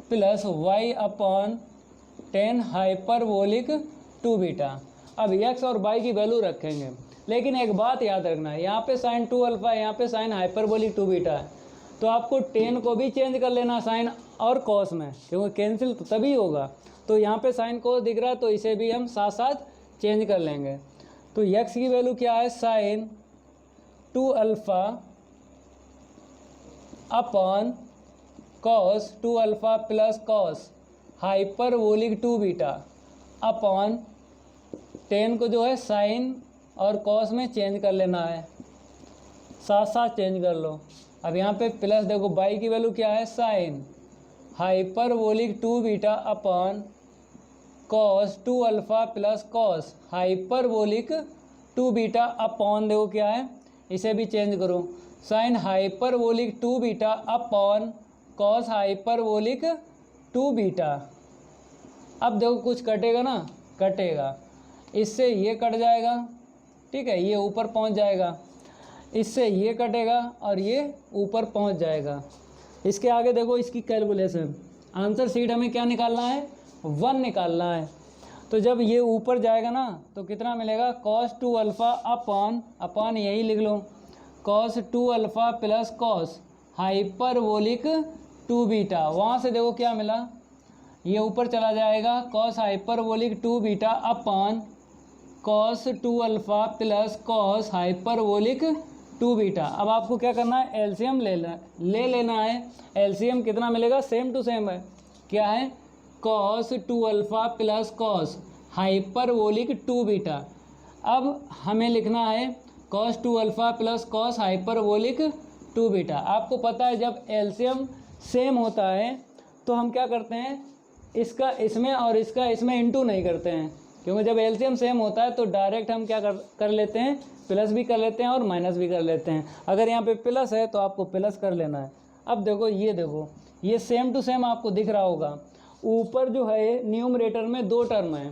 S1: plus y upon 10 hyperbolic 2 beta. अब x और y की वैल्यू रखेंगे, लेकिन एक बात याद रखना है, यहाँ पे साइन 2 अल्फ़ा है, यहाँ पे साइन हाइपरबोलिक 2 बीटा है, तो आपको 10 को भी चेंज कर लेना साइन और कॉस में, क्योंकि कैंसिल तो तभी होगा। तो यहाँ पे साइन कॉस दिख रहा है, तो इसे भी हम साथ साथ चेंज कर लेंगे। तो x की वैल्यू क्या है, sine 2 alpha upon cos 2 alpha plus cos hyperbolic 2 beta upon 10 को जो है साइन और कॉस में चेंज कर लेना है, साथ साथ चेंज कर लो। अब यहाँ पे प्लस देखो y की वैल्यू क्या है, sine hyperbolic 2 beta upon cos 2 alpha plus cos hyperbolic 2 beta upon देखो क्या है, इसे भी चेंज करो, sign hyperbolic 2 beta upon cos hyperbolic 2 beta. अब देखो कुछ कटेगा ना, कटेगा, इससे ये कट जाएगा, ठीक है, ये ऊपर पहुंच जाएगा, इससे ये कटेगा और ये ऊपर पहुंच जाएगा। इसके आगे देखो इसकी कैलकुलेशन, आंसर शीट हमें क्या निकालना है, 1 निकालना है। तो जब ये ऊपर जाएगा ना तो कितना मिलेगा, कॉस 2 अल्फ़ा अपॉन यही लिख लो, cos 2 alpha plus cos hyperbolic 2 beta. वहाँ से देखो क्या मिला, ये ऊपर चला जाएगा, cos hyperbolic 2 beta upon cos 2 alpha plus cos hyperbolic 2 beta. अब आपको क्या करना है, एलसीएम ले लेना है। एलसीएम कितना मिलेगा, सेम टू सेम है, क्या है, cos 2 alpha plus cos hyperbolic 2 beta. अब हमें लिखना है cos 2 alpha plus cos hyperbolic 2 beta. आपको पता है जब एलसीएम सेम होता है तो हम क्या करते हैं, इसका इसमें और इसका इसमें इंटू नहीं करते हैं, क्योंकि जब एलसीएम सेम होता है तो डायरेक्ट हम क्या कर लेते हैं, प्लस भी कर लेते हैं और माइनस भी कर लेते हैं। अगर यहाँ पे प्लस है तो आपको प्लस कर लेना है। अब देखो ये सेम टू सेम आपको दिख रहा होगा। ऊपर जो है न्यूमरेटर में 2 टर्म है,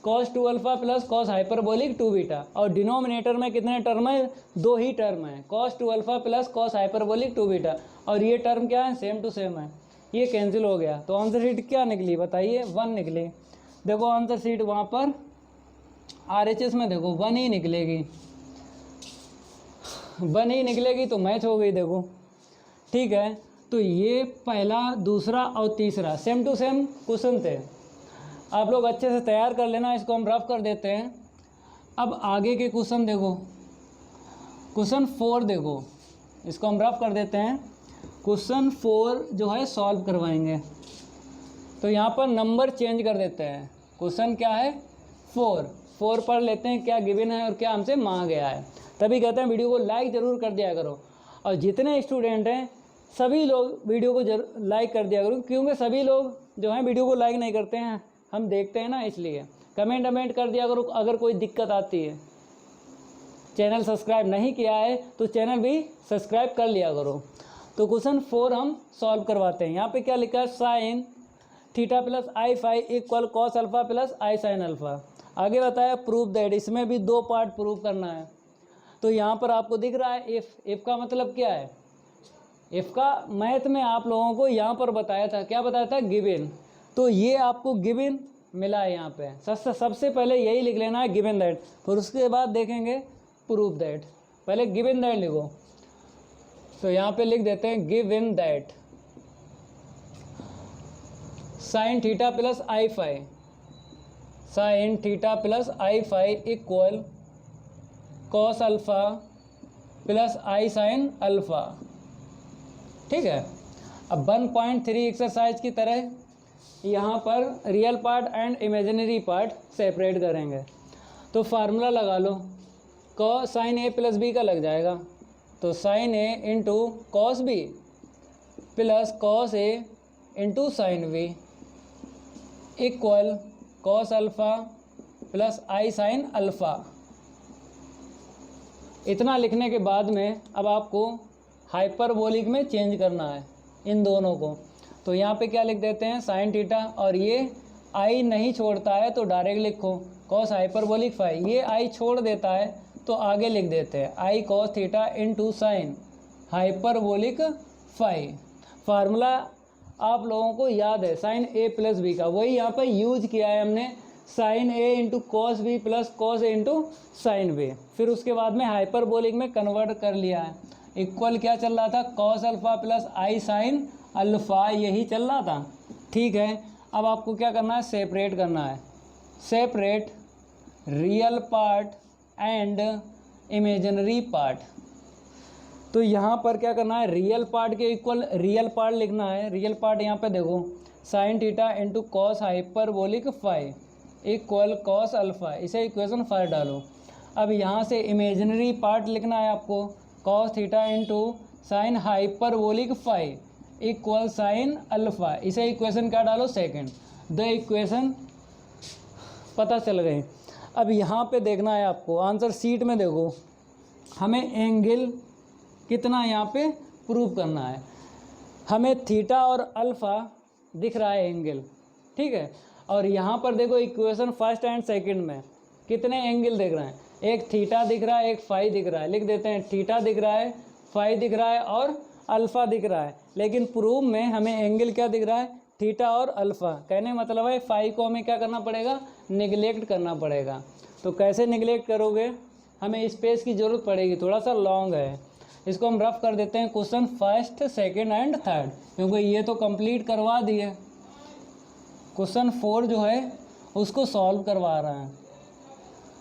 S1: cos 2 alpha plus cos hyperbolic 2 beta, और डिनोमिनेटर में कितने टर्म है, 2 ही टर्म है, cos 2 alpha plus cos hyperbolic 2 beta, और ये टर्म क्या है, सेम टू सेम है, ये कैंसिल हो गया। तो आंसर शीट क्या निकली बताइए, 1 निकली। देखो आंसर शीट वहाँ पर RHS में देखो 1 ही निकलेगी, 1 ही निकलेगी, तो मैच हो गई देखो, ठीक है। तो ये पहला, दूसरा और तीसरा सेम टू सेम क्वेश्चन थे, आप लोग अच्छे से तैयार कर लेना। इसको हम रफ कर देते हैं। अब आगे के क्वेश्चन देखो, क्वेश्चन 4 देखो, इसको हम रफ कर देते हैं। क्वेश्चन 4 जो है सॉल्व करवाएंगे, तो यहाँ पर नंबर चेंज कर देते हैं। क्वेश्चन क्या है, 4 पढ़ लेते हैं क्या गिवन है और क्या हमसे मांगा गया है। तभी कहते हैं वीडियो को लाइक ज़रूर कर दिया करो, और जितने स्टूडेंट हैं सभी लोग वीडियो को लाइक कर दिया करो, क्योंकि सभी लोग जो हैं वीडियो को लाइक नहीं करते हैं, हम देखते हैं ना, इसलिए कमेंट कर दिया करो अगर कोई दिक्कत आती है। चैनल सब्सक्राइब नहीं किया है तो चैनल भी सब्सक्राइब कर लिया करो। तो क्वेश्चन 4 हम सॉल्व करवाते हैं। यहाँ पे क्या लिखा है, sine theta plus i phi equal cos alpha plus i sine alpha. आगे बताया प्रूव दैट, इसमें भी 2 पार्ट प्रूव करना है। तो यहाँ पर आपको दिख रहा है इफ़ का मतलब क्या है, इफ़ का मैथ में आप लोगों को यहाँ पर बताया था, क्या बताया था, गिवन। तो ये आपको गिवन मिला है यहाँ पे, सबसे पहले यही लिख लेना है गिवन दैट, फिर उसके बाद देखेंगे प्रूव दैट। पहले गिवन दैट लिखो, तो यहाँ पे लिख देते हैं given that sine theta plus i phi, sine theta plus i phi equal cos alpha plus i sine alpha, ठीक है। अब 1.3 एक्सरसाइज की तरह यहाँ पर real part and imaginary part separate करेंगे। तो फार्मूला लगा लो, cos sine a plus B का लग जाएगा, तो sine A into cos B plus cos A into sine B equal cos alpha plus i sine alpha. इतना लिखने के बाद में अब आपको हाइपरबोलिक में चेंज करना है इन दोनों को। तो यहाँ पे क्या लिख देते हैं, साइन थीटा, और ये आई नहीं छोड़ता है तो डायरेक्ट लिखो कॉस हाइपरबोलिक फाई, ये आई छोड़ देता है तो आगे लिख देते हैं i cos theta into sine hyperbolic phi. Formula आप लोगों को याद है साइन ए प्लस बी का, वही यहाँ पर यूज किया है हमने, साइन ए into cos B plus cos ए इंटू साइन बी। फिर उसके बाद में हाइपरबोलिक में कन्वर्ट कर लिया है, इक्वल क्या चल रहा था, cos alpha plus i sine alpha, यही चल रहा था, ठीक है। अब आपको क्या करना है, सेपरेट करना है, separate real part and imaginary part. तो यहाँ पर क्या करना है, रियल पार्ट के इक्वल रियल पार्ट लिखना है। रियल पार्ट यहाँ पे देखो, sine theta into cos hyperbolic phi equal cos alpha, इसे इक्वेशन 5 डालो। अब यहाँ से इमेजिनरी पार्ट लिखना है आपको, cos theta into sine hyperbolic phi equal sine alpha, इसे इक्वेशन क्या डालो, सेकंड। द इक्वेशन पता चल गई। अब यहाँ पे देखना है आपको, आंसर शीट में देखो, हमें एंगल कितना यहाँ पे प्रूव करना है। हमें थीटा और अल्फ़ा दिख रहा है एंगल, ठीक है। और यहाँ पर देखो इक्वेशन फर्स्ट एंड सेकंड में कितने एंगल दिख रहे हैं, एक थीटा दिख रहा है, एक फाई दिख रहा है। लिख देते हैं थीटा दिख रहा है, फाई दिख रहा है और अल्फ़ा दिख रहा है। लेकिन प्रूफ में हमें एंगल क्या दिख रहा है, थीटा और अल्फ़ा। कहने का मतलब है फाई को हमें क्या करना पड़ेगा, निगलेक्ट करना पड़ेगा। तो कैसे निगलेक्ट करोगे, हमें स्पेस की ज़रूरत पड़ेगी, थोड़ा सा लॉन्ग है। इसको हम रफ कर देते हैं question first, second and third, क्योंकि ये तो कंप्लीट करवा दिए। क्वेश्चन 4 जो है उसको सॉल्व करवा रहे हैं।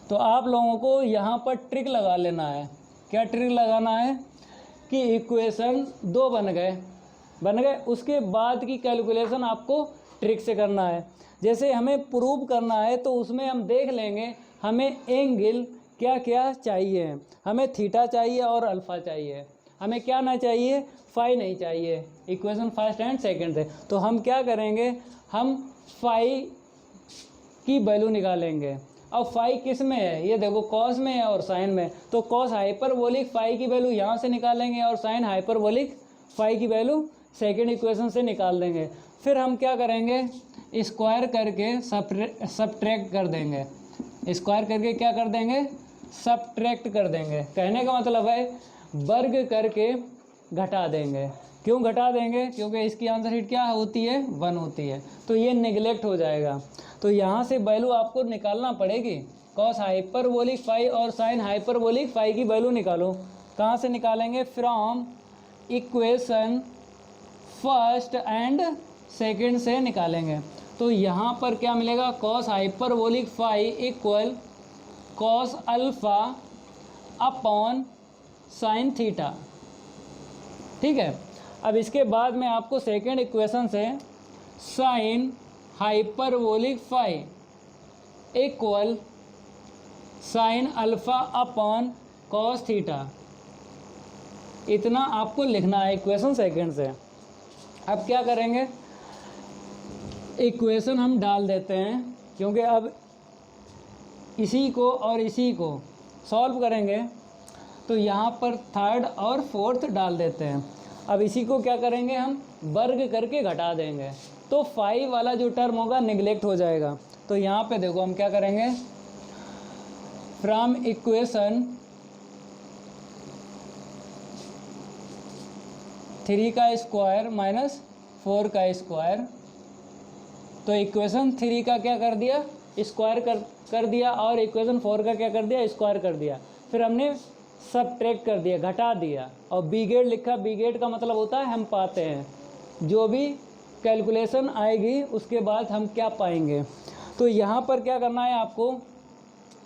S1: तो आप लोगों को यहाँ पर ट्रिक लगा लेना है। क्या ट्रिक लगाना है कि इक्वेशन 2 बन गए, उसके बाद की कैलकुलेशन आपको ट्रिक से करना है। जैसे हमें प्रूव करना है तो उसमें हम देख लेंगे हमें एंगल क्या क्या चाहिए। हमें थीटा चाहिए और अल्फ़ा चाहिए, हमें क्या ना चाहिए, फाई नहीं चाहिए। इक्वेशन फर्स्ट एंड सेकंड है। तो हम क्या करेंगे, हम फाई की वैल्यू निकालेंगे। अब फाई किस में है, ये देखो कॉस में है और साइन में। तो कॉस हाइपरबोलिक फाई की वैल्यू यहाँ से निकालेंगे और साइन हाइपरबोलिक फाई की वैल्यू सेकेंड इक्वेशन से निकाल देंगे। फिर हम क्या करेंगे, स्क्वायर करके सब्ट्रैक्ट कर देंगे। स्क्वायर करके क्या कर देंगे? सब्ट्रैक्ट कर देंगे। कहने का मतलब है वर्ग करके घटा देंगे। क्यों घटा देंगे? क्योंकि इसकी आंसर शीट क्या होती है? 1 होती है। तो ये निगलेक्ट हो जाएगा। तो यहाँ से वैल्यू आपको निकालना पड़ेगी। कॉस हाइपरबोलिक फाई और साइन हाइपरबोलिक फाई की वैल्यू निकालो। कहाँ से निकालेंगे? From equation first and second से निकालेंगे। तो यहाँ पर क्या मिलेगा? Cos hyperbolic phi equal cos alpha upon sine theta. ठीक है। अब इसके बाद में आपको सेकेंड इक्वेशन से sine hyperbolic phi equal sine alpha upon cos theta, इतना आपको लिखना है इक्वेशन सेकेंड से। अब क्या करेंगे? इक्वेशन हम डाल देते हैं, क्योंकि अब इसी को और इसी को सॉल्व करेंगे तो यहाँ पर थर्ड और फोर्थ डाल देते हैं। अब इसी को क्या करेंगे? हम वर्ग करके घटा देंगे, तो फाई वाला जो टर्म होगा निगलेक्ट हो जाएगा। तो यहाँ पे देखो हम क्या करेंगे? फ्रॉम इक्वेशन 3 का स्क्वायर माइनस 4 का स्क्वायर, तो इक्वेशन 3 का क्या कर दिया? स्क्वायर कर दिया, और इक्वेशन 4 का क्या कर दिया? स्क्वायर कर दिया। फिर हमने सब्ट्रैक्ट कर दिया, घटा दिया, और बी गेट लिखा। बी गेट का मतलब होता है हम पाते हैं, जो भी कैलकुलेशन आएगी उसके बाद हम क्या पाएंगे। तो यहाँ पर क्या करना है आपको?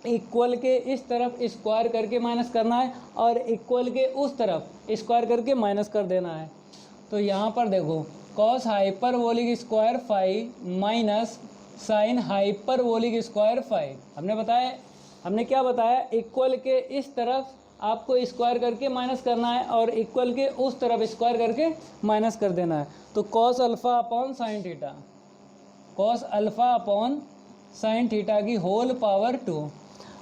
S1: इक्वल के इस तरफ स्क्वायर करके माइनस करना है, और इक्वल के उस तरफ स्क्वायर करके माइनस कर देना है। तो यहाँ पर देखो cos hyperbolic square phi minus sine hyperbolic square phi. हमने क्या बताया? इक्वल के इस तरफ आपको स्क्वायर करके माइनस करना है, और इक्वल के उस तरफ स्क्वायर करके माइनस कर देना है। तो cos alpha upon sine theta, cos alpha upon sine theta की होल पावर 2।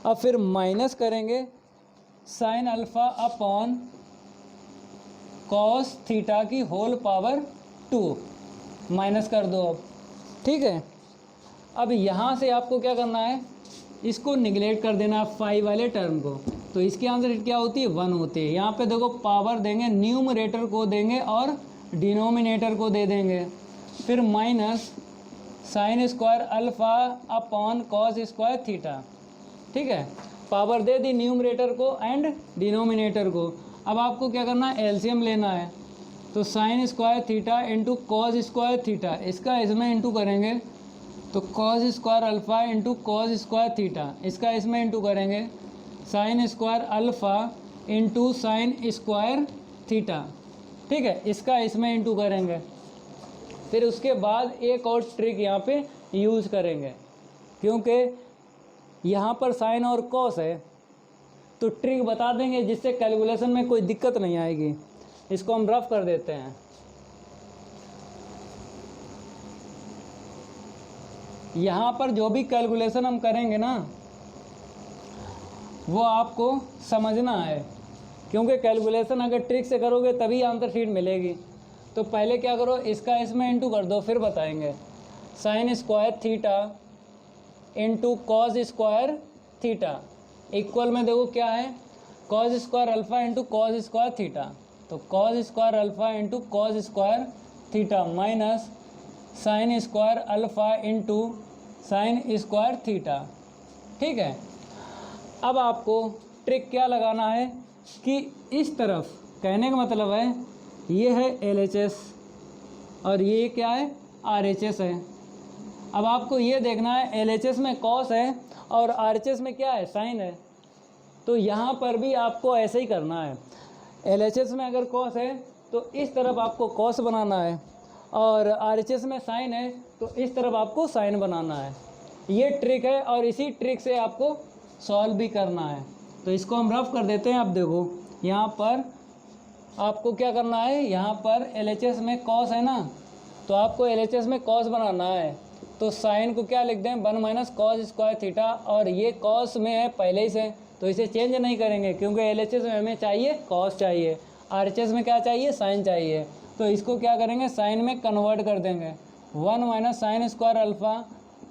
S1: अब फिर माइनस करेंगे sign alpha upon cos theta की होल पावर 2, माइनस कर दो अब। ठीक है। अब यहाँ से आपको क्या करना है? इसको निगलेक्ट कर देना फाई वाले टर्म को। तो इसकी आंसर क्या होती है? 1 होती है। यहाँ पे देखो पावर देंगे, न्यूमरेटर को देंगे और डिनोमिनेटर को दे देंगे। फिर minus sine square alpha upon cos square theta. ठीक है। पावर दे दी न्यूमरेटर को एंड डिनोमिनेटर को। अब आपको क्या करना है? एलसीएम लेना है। तो sine square theta into cos square theta, इसका इसमें इंटू करेंगे तो cos square alpha into cos square theta, इसका इसमें इंटू करेंगे sign square alpha into sine square theta. ठीक है। इसका इसमें इंटू करेंगे। फिर उसके बाद एक और ट्रिक यहाँ पे यूज़ करेंगे, क्योंकि यहाँ पर साइन और कॉस है, तो ट्रिक बता देंगे जिससे कैलकुलेशन में कोई दिक्कत नहीं आएगी। इसको हम रफ कर देते हैं। यहाँ पर जो भी कैलकुलेशन हम करेंगे ना, वो आपको समझना है, क्योंकि कैलकुलेशन अगर ट्रिक से करोगे तभी आंसर शीट मिलेगी। तो पहले क्या करो? इसका इसमें इंटू कर दो, फिर बताएंगे। Sine square theta into cos square theta equal में देखो क्या है? Cos square alpha into cos square theta. तो cos square alpha into cos square theta minus sine square alpha into sine square theta. ठीक है। अब आपको ट्रिक क्या लगाना है कि इस तरफ, कहने का मतलब है ये है LHS और ये क्या है? RHS है। अब आपको ये देखना है LHS में कॉस है और RHS में क्या है? साइन है। तो यहाँ पर भी आपको ऐसे ही करना है। LHS में अगर कॉस है तो इस तरफ आपको कॉस बनाना है, और RHS में साइन है तो इस तरफ आपको साइन बनाना है। ये ट्रिक है, और इसी ट्रिक से आपको सॉल्व भी करना है। तो इसको हम रफ कर देते हैं। अब देखो यहाँ पर आपको क्या करना है? यहाँ पर LHS में कॉस है ना, तो आपको LHS में कॉस बनाना है। तो साइन को क्या लिख दें? 1 माइनस कॉस स्क्वायर थीटा, और ये कॉस में है पहले ही से, तो इसे चेंज नहीं करेंगे, क्योंकि LHS में हमें चाहिए कॉस चाहिए, RHS में क्या चाहिए? साइन चाहिए। तो इसको क्या करेंगे? साइन में कन्वर्ट कर देंगे, 1 minus sine square alpha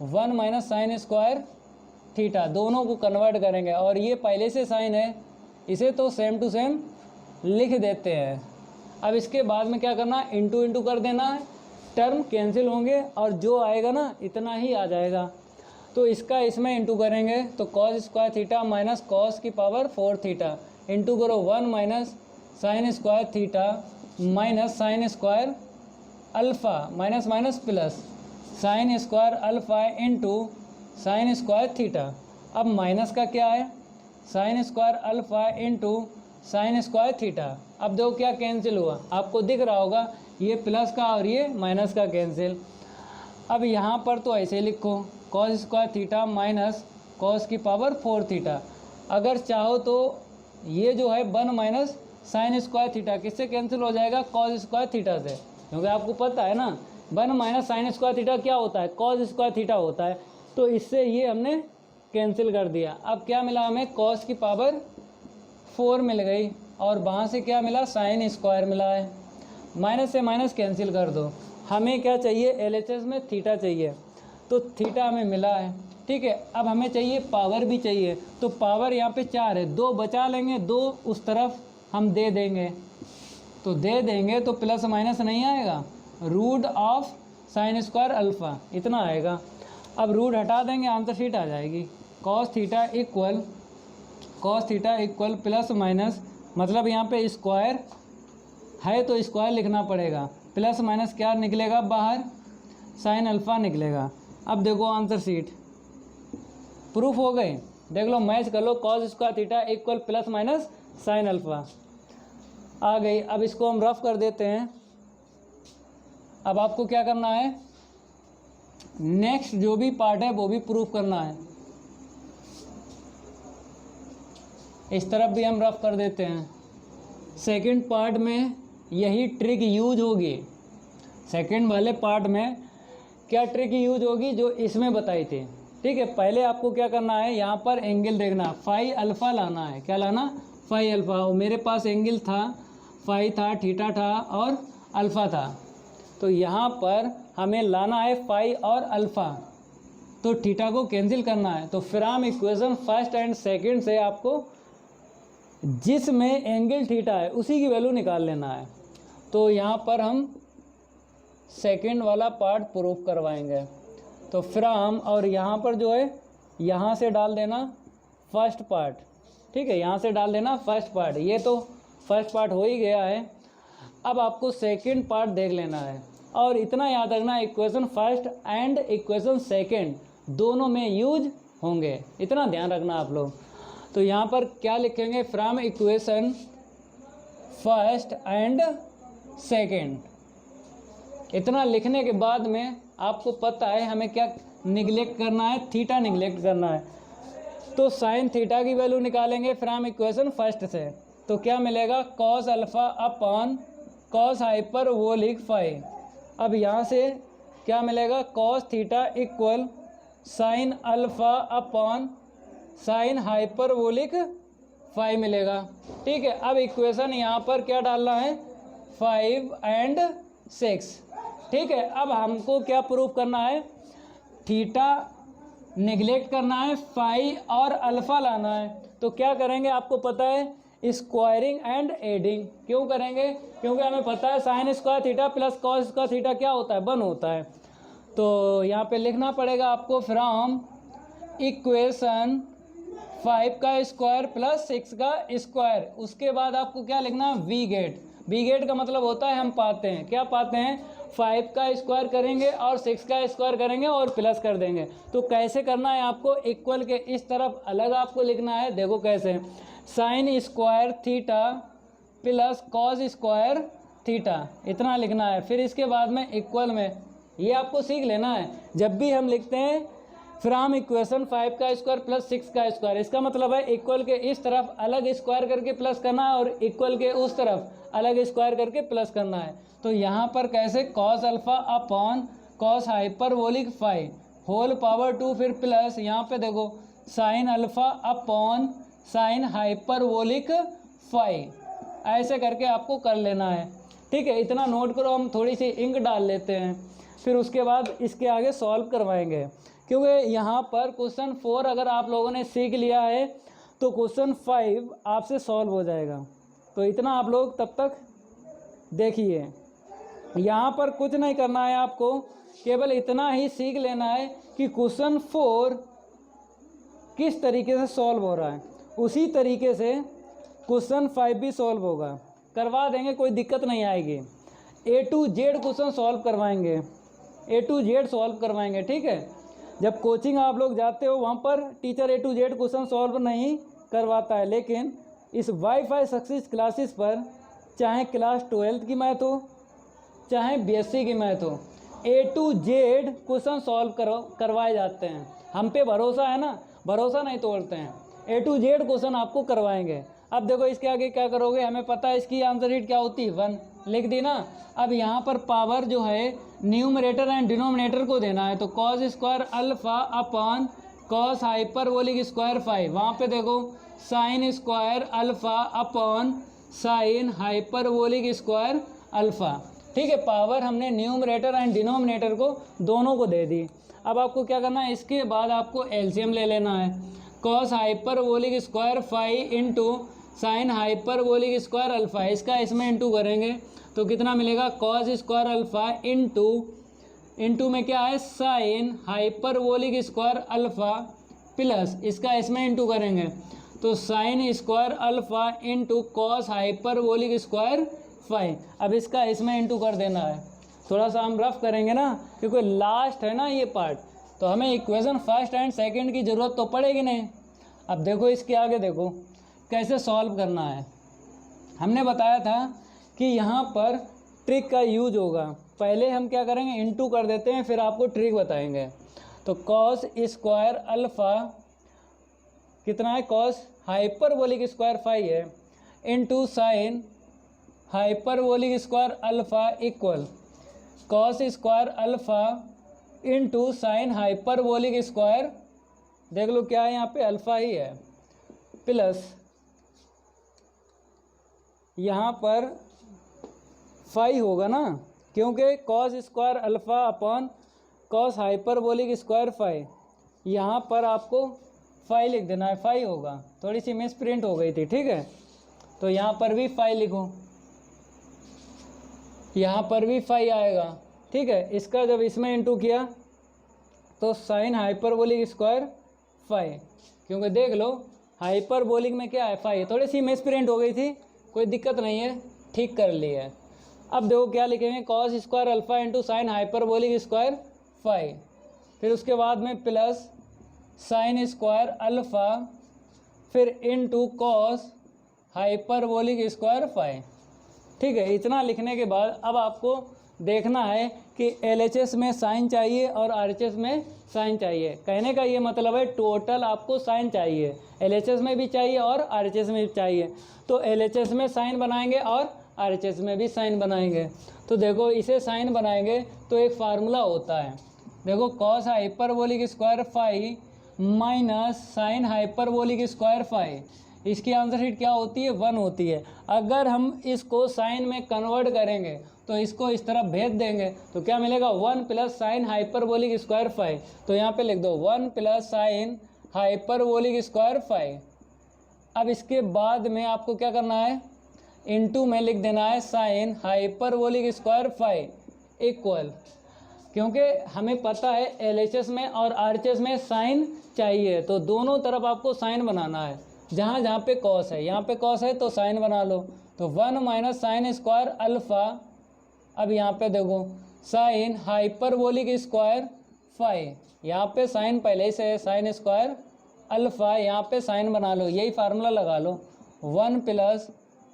S1: 1 minus sine square theta, दोनों को कन्वर्ट करेंगे। और ये पहले से साइन है, इसे तो सेम टू सेम लिख देते हैं। अब इसके बाद में क्या करना है, इंटू इंटू कर देना है, टर्म कैंसिल होंगे और जो आएगा ना इतना ही आ जाएगा। तो इसका इसमें इंटू करेंगे तो cos square theta minus cos की पावर 4 थीटा इंटू करो 1 minus sine square theta minus sine square alpha minus minus plus sine square alpha into sine square theta. अब माइनस का क्या है, sine square alpha into sine square theta. अब देखो क्या cancel हुआ, आपको दिख रहा होगा ये प्लस का और ये माइनस का कैंसिल। अब यहाँ पर तो ऐसे लिखो cos square theta minus cos की पावर 4 थीटा। अगर चाहो तो ये जो है 1 माइनस साइन स्क्वायर थीटा किससे कैंसिल हो जाएगा, कॉस स्क्वायर थीटा से, क्योंकि आपको पता है ना 1 माइनस साइन स्क्वायर थीटा क्या होता है, कॉस स्क्वायर थीटा होता है। तो इससे ये हमने कैंसिल कर दिया। अब क्या मिला हमें, कॉस की पावर 4 मिल गई और वहाँ से क्या मिला, साइन स्क्वायर मिला है। माइनस से माइनस कैंसिल कर दो। हमें क्या चाहिए, एलएचएस में थीटा चाहिए, तो थीटा हमें मिला है। ठीक है, अब हमें चाहिए पावर भी चाहिए, तो पावर यहाँ पे 4 है, 2 बचा लेंगे, 2 उस तरफ हम दे देंगे, तो दे देंगे तो प्लस माइनस नहीं आएगा, root of sine square alpha इतना आएगा। अब रूट हटा देंगे, आंसर शीट आ जाएगी। Cos theta equal plus minus, मतलब यहाँ पे स्क्वायर है तो स्क्वायर लिखना पड़ेगा, प्लस माइनस क्या निकलेगा बाहर, साइन अल्फ़ा निकलेगा। अब देखो आंसर शीट, प्रूफ हो गए, देख लो, मैच कर लो, cos square theta equal plus minus sine alpha आ गई। अब इसको हम रफ कर देते हैं। अब आपको क्या करना है, नेक्स्ट जो भी पार्ट है वो भी प्रूफ करना है। इस तरफ भी हम रफ कर देते हैं। सेकंड पार्ट में यही ट्रिक यूज होगी। सेकंड वाले पार्ट में क्या ट्रिक यूज होगी जो इसमें बताई थी। ठीक है, पहले आपको क्या करना है, यहाँ पर एंगल देखना, फाई अल्फ़ा लाना है। क्या लाना, फाई अल्फ़ा। मेरे पास एंगल था, फाई था, थीटा था और अल्फ़ा था, तो यहाँ पर हमें लाना है फाई और अल्फ़ा, तो थीटा को कैंसिल करना है। तो फिर हम इक्वेशन फर्स्ट एंड सेकंड से आपको जिसमें एंगल थीटा है उसी की वैल्यू निकाल लेना है। तो यहाँ पर हम सेकंड वाला पार्ट प्रूफ करवाएंगे। तो फ्रॉम, और यहाँ पर जो है यहाँ से डाल देना फर्स्ट पार्ट। ठीक है, यहाँ से डाल देना फर्स्ट पार्ट। ये तो फर्स्ट पार्ट हो ही गया है। अब आपको सेकंड पार्ट देख लेना है, और इतना याद रखना, equation first and equation second दोनों में यूज होंगे, इतना ध्यान रखना आप लोग। तो यहाँ पर क्या लिखेंगे, from equation first and second. इतना लिखने के बाद में आपको पता है हमें क्या निगलेक्ट करना है, थीटा निगलेक्ट करना है। तो साइन थीटा की वैल्यू निकालेंगे फ्रॉम इक्वेशन फर्स्ट से, तो क्या मिलेगा, cos alpha upon cos hyperbolic phi. अब यहाँ से क्या मिलेगा, cos theta equal sine alpha upon sine hyperbolic phi मिलेगा। ठीक है, अब इक्वेशन यहाँ पर क्या डालना है, 5 एंड 6। ठीक है, अब हमको क्या प्रूफ करना है, थीटा निगलेक्ट करना है, फाई और अल्फ़ा लाना है। तो क्या करेंगे, आपको पता है, स्क्वायरिंग एंड एडिंग। क्यों करेंगे, क्योंकि हमें पता है sine square theta plus cos square theta क्या होता है, 1 होता है। तो यहाँ पे लिखना पड़ेगा आपको, फ्रॉम इक्वेशन 5 का स्क्वायर प्लस 6 का स्क्वायर। उसके बाद आपको क्या लिखना, वी गेट। वी गेट का मतलब होता है हम पाते हैं, क्या पाते हैं, 5 का स्क्वायर करेंगे और 6 का स्क्वायर करेंगे और प्लस कर देंगे। तो कैसे करना है आपको, इक्वल के इस तरफ अलग आपको लिखना है। देखो कैसे, sign square theta plus cos square theta, इतना लिखना है। फिर इसके बाद में इक्वल में, ये आपको सीख लेना है, जब भी हम लिखते हैं फ्रॉम इक्वेशन 5 का स्क्वायर प्लस 6 का स्क्वायर, इसका मतलब है इक्वल के इस तरफ अलग स्क्वायर करके प्लस करना है और इक्वल के उस तरफ अलग स्क्वायर करके प्लस करना है। तो यहाँ पर कैसे, cos alpha upon cos hyperbolic phi whole power 2, फिर प्लस यहाँ पे देखो sine alpha upon sine hyperbolic phi, ऐसे करके आपको कर लेना है। ठीक है, इतना नोट करो। हम थोड़ी सी इंक डाल लेते हैं। फिर उसके बाद इसके आगे सॉल्व करवाएंगे, क्योंकि यहाँ पर क्वेश्चन 4 अगर आप लोगों ने सीख लिया है तो क्वेश्चन 5 आपसे सॉल्व हो जाएगा। तो इतना आप लोग तब तक देखिए, यहाँ पर कुछ नहीं करना है आपको, केवल इतना ही सीख लेना है कि क्वेश्चन 4 किस तरीके से सॉल्व हो रहा है, उसी तरीके से क्वेश्चन 5 भी सॉल्व होगा, करवा देंगे, कोई दिक्कत नहीं आएगी। A to Z question solve करवाएंगे, A to Z सॉल्व करवाएंगे, ठीक है। जब कोचिंग आप लोग जाते हो वहाँ पर teacher A to Z question solve नहीं करवाता है, लेकिन इस वाईफाई सक्सेस क्लासेस पर चाहे क्लास 12th की मैथ हो चाहे BSc की मैथ हो, A to Z question solve करवाए जाते हैं। हम पे भरोसा है ना, भरोसा नहीं तोड़ते हैं। A to Z क्वेश्चन आपको करवाएंगे। अब देखो इसके आगे क्या करोगे, हमें पता है इसकी आंसर शीट क्या होती है, 1 लिख दी ना। अब यहाँ पर पावर जो है न्यूमरेटर एंड डिनोमिनेटर को देना है, तो cos square alpha upon cos hyperbolic square 5, वहाँ पे देखो sine square alpha upon sine hyperbolic square alpha, ठीक है। पावर हमने न्यूमरेटर एंड डिनोमिनेटर को दोनों को दे दी। अब आपको क्या करना है, इसके बाद आपको एलसीएम ले लेना है। Cos hyperbolic square 5 into sine hyperbolic square alpha, इसका इसमें इंटू करेंगे तो कितना मिलेगा, कॉस स्क्वायर अल्फा इंटू में क्या है, sine hyperbolic square alpha plus इसका इसमें इंटू करेंगे तो sine square alpha into cos hyperbolic square 5। अब इसका इसमें इंटू कर देना है, थोड़ा सा हम रफ करेंगे ना क्योंकि लास्ट है ना ये पार्ट, तो हमें इक्वेशन फर्स्ट एंड सेकंड की ज़रूरत तो पड़ेगी नहीं। अब देखो इसके आगे देखो कैसे सॉल्व करना है। हमने बताया था कि यहाँ पर ट्रिक का यूज होगा। पहले हम क्या करेंगे, इंटू कर देते हैं, फिर आपको ट्रिक बताएंगे। तो कॉस स्क्वायर अल्फ़ा कितना है, कॉस हाइपरबोलिक स्क्वायर 5 है, into sine hyperbolic square alpha equal cos square alpha into sine hyperbolic square, देख लो क्या है यहाँ पे, अल्फ़ा ही है, प्लस यहाँ पर 5 होगा ना, क्योंकि cos square alpha upon cos hyperbolic square 5, यहाँ पर आपको 5 लिख देना है, 5 होगा, थोड़ी सी मिस प्रिंट हो गई थी, ठीक है। तो यहाँ पर भी 5 लिखो, यहाँ पर भी 5 आएगा, ठीक है। इसका जब इसमें इंटू किया तो साइन हाइपरबोलिक स्क्वायर 5, क्योंकि देख लो हाइपरबोलिक में क्या है 5, थोड़ी सी मिस प्रिंट हो गई थी, कोई दिक्कत नहीं है, ठीक कर ली है। अब देखो क्या लिखेंगे, cos square alpha into sine hyperbolic square 5, फिर उसके बाद में प्लस साइन स्क्वायर अल्फ़ा फिर इंटू कॉस हाइपरबोलिक स्क्वायर 5, ठीक है। इतना लिखने के बाद अब आपको देखना है कि LHS में साइन चाहिए और RHS में साइन चाहिए। कहने का ये मतलब है टोटल आपको साइन चाहिए, LHS में भी चाहिए और RHS में भी चाहिए। तो LHS में साइन बनाएंगे और RHS में भी साइन बनाएंगे। तो देखो इसे साइन बनाएंगे तो एक फार्मूला होता है, देखो cos hyperbolic square 5 minus sine hyperbolic square 5, इसकी आंसर शीट क्या होती है, 1 होती है। अगर हम इसको साइन में कन्वर्ट करेंगे तो इसको इस तरफ भेज देंगे तो क्या मिलेगा, 1 प्लस साइन हाइपरबोलिक स्क्वायर 5, तो यहाँ पे लिख दो 1 प्लस साइन हाइपरबोलिक स्क्वायर 5। अब इसके बाद में आपको क्या करना है, इंटू में लिख देना है साइन हाइपरबोलिक स्क्वायर 5 इक्वल, क्योंकि हमें पता है LHS में और RHS में साइन चाहिए, तो दोनों तरफ आपको साइन बनाना है। जहाँ जहाँ पे कॉस है, यहाँ पे कॉस है तो साइन बना लो, तो 1 माइनस साइन स्क्वायर अल्फ़ा, अब यहाँ पे देखो साइन हाइपरबोलिक स्क्वायर 5, यहाँ पे साइन पहले से है, साइन स्क्वायर अल्फ़ा, यहाँ पे साइन बना लो, यही फार्मूला लगा लो, 1 प्लस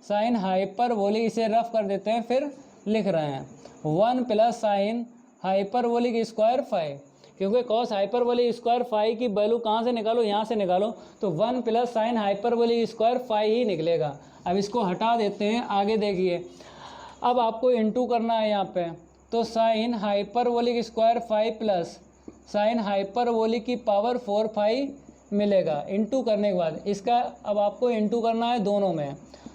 S1: साइन हाइपरबोलिक, इसे रफ कर देते हैं फिर लिख रहे हैं 1 प्लस साइन हाइपरबोलिक स्क्वायर 5, क्योंकि कॉस हाइपरबोलिक स्क्वायर 5 की वैल्यू कहाँ से निकालो, यहाँ से निकालो, तो 1 प्लस साइन हाइपरबोलिक स्क्वायर 5 ही निकलेगा। अब इसको हटा देते हैं, आगे देखिए अब आपको इंटू करना है यहाँ पे, तो sine hyperbolic square 5 plus sine hyperbolic की पावर 4 5 मिलेगा। इंटू करने के बाद इसका अब आपको इंटू करना है दोनों में,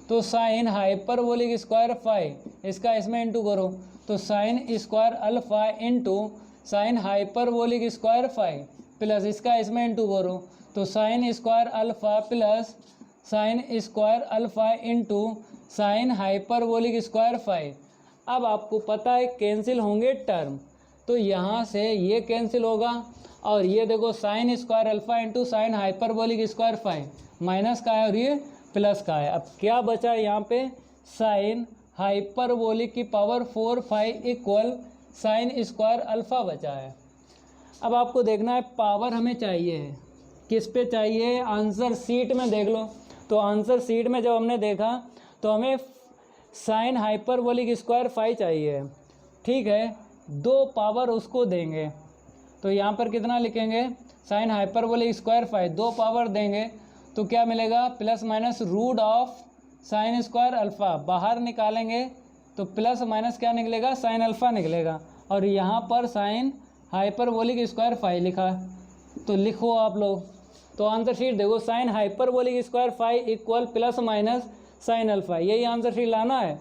S1: तो साइन हाइपरबोलिक स्क्वायर 5 इसका इसमें इंटू करो तो sine square alpha into sine hyperbolic square phi plus इसका इसमें इंटू करो तो sine square alpha plus sine square alpha into sine hyperbolic square phi. अब आपको पता है कैंसिल होंगे टर्म, तो यहाँ से ये कैंसिल होगा और ये देखो sine square alpha into sine hyperbolic square phi minus का है और ये प्लस का है। अब क्या बचा है यहाँ पे, साइन हाइपरबोलिक की power 4 phi equal sine square alpha बचा है। अब आपको देखना है पावर हमें चाहिए है, किस पे चाहिए, आंसर शीट में देख लो। तो आंसर शीट में जब हमने देखा तो हमें साइन हाइपरबोलिक स्क्वायर फाई चाहिए, ठीक है, 2 पावर उसको देंगे। तो यहाँ पर कितना लिखेंगे, sine hyperbolic square phi 2 power देंगे तो क्या मिलेगा, plus minus root of sine square alpha, बाहर निकालेंगे तो प्लस माइनस क्या निकलेगा, साइन अल्फ़ा निकलेगा। और यहाँ पर साइन हाइपरबोलिक स्क्वायर फाई लिखा, तो लिखो आप लोग। तो आंसर शीट देखो, sine hyperbolic square phi equal plus minus sine alpha, यही आंसर शीट लाना है,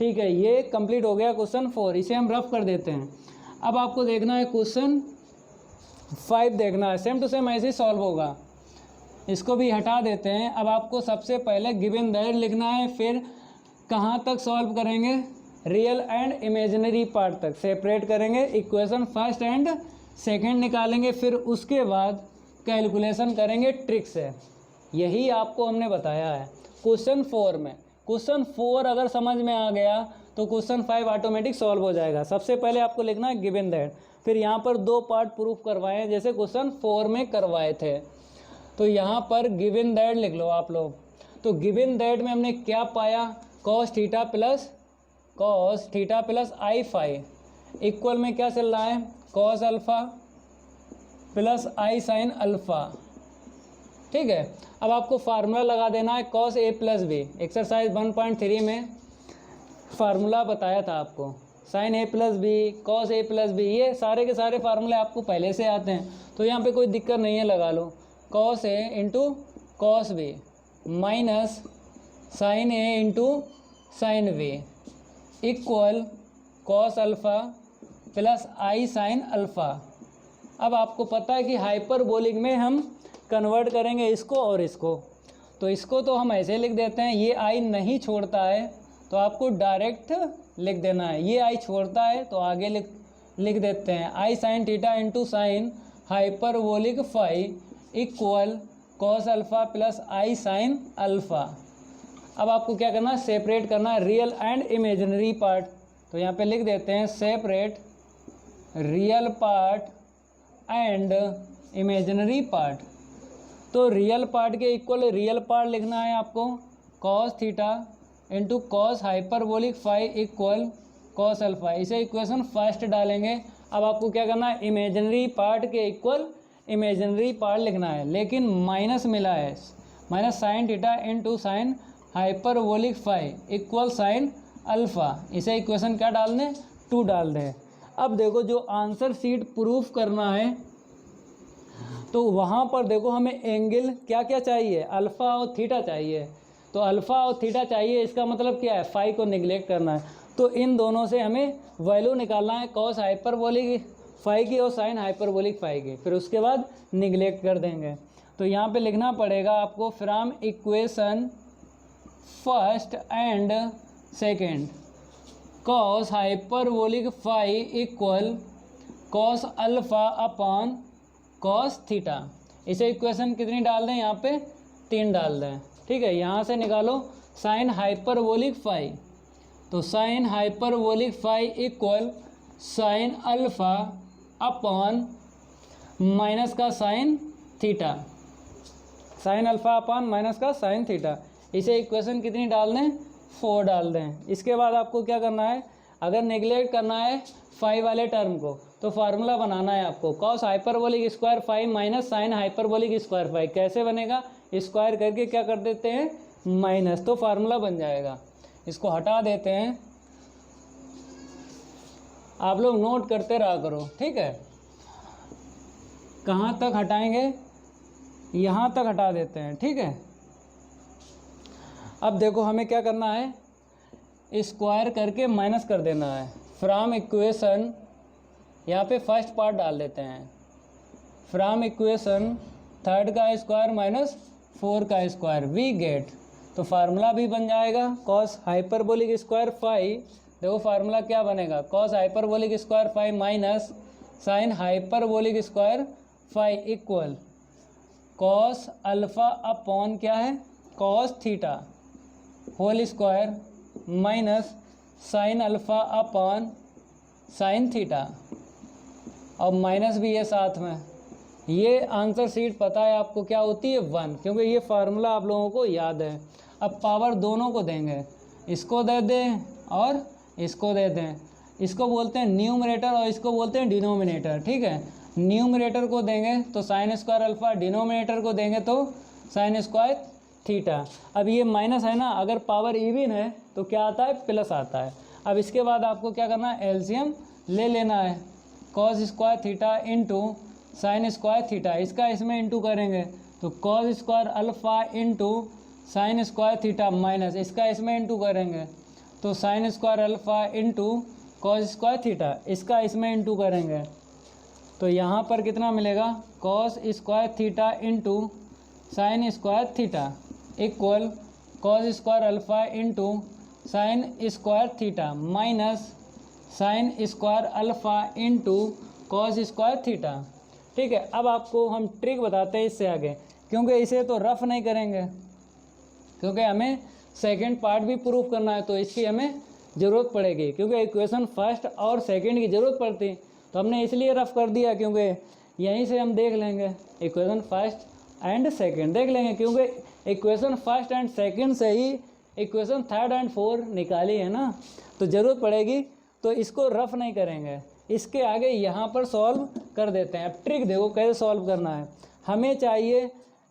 S1: ठीक है। ये कंप्लीट हो गया क्वेश्चन 4, इसे हम रफ कर देते हैं। अब आपको देखना है क्वेश्चन 5 देखना है, सेम टू सेम ऐसे ही सॉल्व होगा, इसको भी हटा देते हैं। अब आपको सबसे पहले गिवन दैट लिखना है, फिर कहाँ तक सॉल्व करेंगे, रियल एंड इमेजिनरी पार्ट तक सेपरेट करेंगे, इक्वेशन फर्स्ट एंड सेकंड निकालेंगे, फिर उसके बाद कैलकुलेशन करेंगे ट्रिक से। यही आपको हमने बताया है क्वेश्चन 4 में। क्वेश्चन 4 अगर समझ में आ गया तो क्वेश्चन 5 ऑटोमेटिक सॉल्व हो जाएगा। सबसे पहले आपको लिखना है गिवन दैट, फिर यहाँ पर 2 पार्ट प्रूफ करवाए हैं जैसे क्वेश्चन 4 में करवाए थे। तो यहाँ पर गिवन दैट लिख लो आप लोग। तो गिवन दैट में हमने क्या पाया, cos theta plus i phi equal में क्या चल रहा है, cos alpha plus i sine alpha, ठीक है। अब आपको फार्मूला लगा देना है cos a plus B, exercise 1.3 में फार्मूला बताया था आपको, sign a plus B, cos a plus B, ये सारे के सारे फार्मूले आपको पहले से आते हैं, तो यहाँ पे कोई दिक्कत नहीं है, लगा लो। Cos A into cos B minus sine A into sine B equal cos alpha plus i sine alpha. अब आपको पता है कि हाइपरबोलिक में हम कन्वर्ट करेंगे इसको और इसको, तो इसको तो हम ऐसे लिख देते हैं, ये आई नहीं छोड़ता है तो आपको डायरेक्ट लिख देना है, ये आई छोड़ता है तो आगे लिख देते हैं i sine theta into sine hyperbolic phi equal cos alpha plus i sine alpha. अब आपको क्या करना है, सेपरेट करना है रियल एंड इमेजिनरी पार्ट। तो यहाँ पे लिख देते हैं separate real part and imaginary part. तो रियल पार्ट के इक्वल रियल पार्ट लिखना है आपको, cos theta into cos hyperbolic phi equal cos alpha, इसे इक्वेशन फर्स्ट डालेंगे। अब आपको क्या करना है, इमेजिनरी पार्ट के इक्वल इमेजिनरी पार्ट लिखना है, लेकिन माइनस मिला है, minus sine theta into sine hyperbolic phi equal sine alpha, इसे इक्वेशन क्या डाल दें, 2 डाल दें। अब देखो जो आंसर शीट प्रूफ करना है तो वहाँ पर देखो हमें एंगल क्या क्या चाहिए, अल्फ़ा और थीटा चाहिए। तो अल्फ़ा और थीटा चाहिए, इसका मतलब क्या है, फाई को निगलेक्ट करना है। तो इन दोनों से हमें वैल्यू निकालना है, कॉस हाइपरबोलिक फाई की और साइन हाइपरबोलिक फाई की, फिर उसके बाद निगलेक्ट कर देंगे। तो यहाँ पे लिखना पड़ेगा आपको from equation first and second cos hyperbolic phi equal cos alpha upon cos theta, इसे इक्वेशन कितनी डाल दें, यहाँ पे 3 डाल दें, ठीक है। यहाँ से निकालो साइन हाइपरबोलिक फाई, तो sine hyperbolic phi equal sine alpha upon minus का sine theta, sine alpha upon minus का साइन थीटा, इसे इक्वेशन कितनी डाल दें, 4 डाल दें। इसके बाद आपको क्या करना है, अगर नेगलेक्ट करना है फाई वाले टर्म को तो फार्मूला बनाना है आपको, cos hyperbolic square phi minus sine hyperbolic square phi. कैसे बनेगा, स्क्वायर करके क्या कर देते हैं, माइनस, तो फार्मूला बन जाएगा। इसको हटा देते हैं, आप लोग नोट करते रहा करो, ठीक है। कहाँ तक हटाएंगे, यहाँ तक हटा देते हैं, ठीक है। अब देखो हमें क्या करना है, स्क्वायर करके माइनस कर देना है, फ्रॉम इक्वेशन, यहाँ पे फर्स्ट पार्ट डाल देते हैं, फ्रॉम इक्वेशन 3 का स्क्वायर माइनस 4 का स्क्वायर वी गेट, तो फार्मूला भी बन जाएगा कॉस हाइपरबोलिक स्क्वायर फाइव, देखो फार्मूला क्या बनेगा, cos hyperbolic square phi minus sine hyperbolic square phi equal cos alpha upon क्या है, cos theta whole square minus sine alpha upon sine theta, और माइनस भी है साथ में। ये आंसर शीट पता है आपको क्या होती है 1, क्योंकि ये फार्मूला आप लोगों को याद है। अब पावर दोनों को देंगे, इसको दे दें और इसको दे दें, इसको बोलते हैं न्यूमरेटर और इसको बोलते हैं डिनोमिनेटर, ठीक है। न्यूमरेटर को देंगे तो साइन स्क्वायर अल्फ़ा, डिनोमिनेटर को देंगे तो साइन स्क्वायर थीटा। अब ये माइनस है ना, अगर पावर इवन है तो क्या आता है, प्लस आता है। अब इसके बाद आपको क्या करना है, एलसीएम ले लेना है, cos square theta into sine square theta, इसका इसमें इंटू करेंगे तो cos square alpha into sine square theta minus इसका इसमें इंटू करेंगे तो sine square alpha into cos square theta, इसका इसमें इंटू करेंगे तो यहाँ पर कितना मिलेगा, cos square theta into sine square theta equal cos square alpha into sine square theta minus sine square alpha into cos square theta, ठीक है। अब आपको हम ट्रिक बताते हैं इससे आगे, क्योंकि इसे तो रफ नहीं करेंगे, क्योंकि हमें सेकंड पार्ट भी प्रूफ करना है तो इसकी हमें ज़रूरत पड़ेगी, क्योंकि इक्वेशन फर्स्ट और सेकंड की ज़रूरत पड़ती, तो हमने इसलिए रफ कर दिया क्योंकि यहीं से हम देख लेंगे इक्वेशन फर्स्ट एंड सेकंड देख लेंगे, क्योंकि इक्वेशन फर्स्ट एंड सेकंड से ही इक्वेशन थर्ड एंड फोर्थ निकाली है ना, तो ज़रूरत पड़ेगी, तो इसको रफ नहीं करेंगे, इसके आगे यहाँ पर सॉल्व कर देते हैं। अब ट्रिक देखो कैसे सॉल्व करना है, हमें चाहिए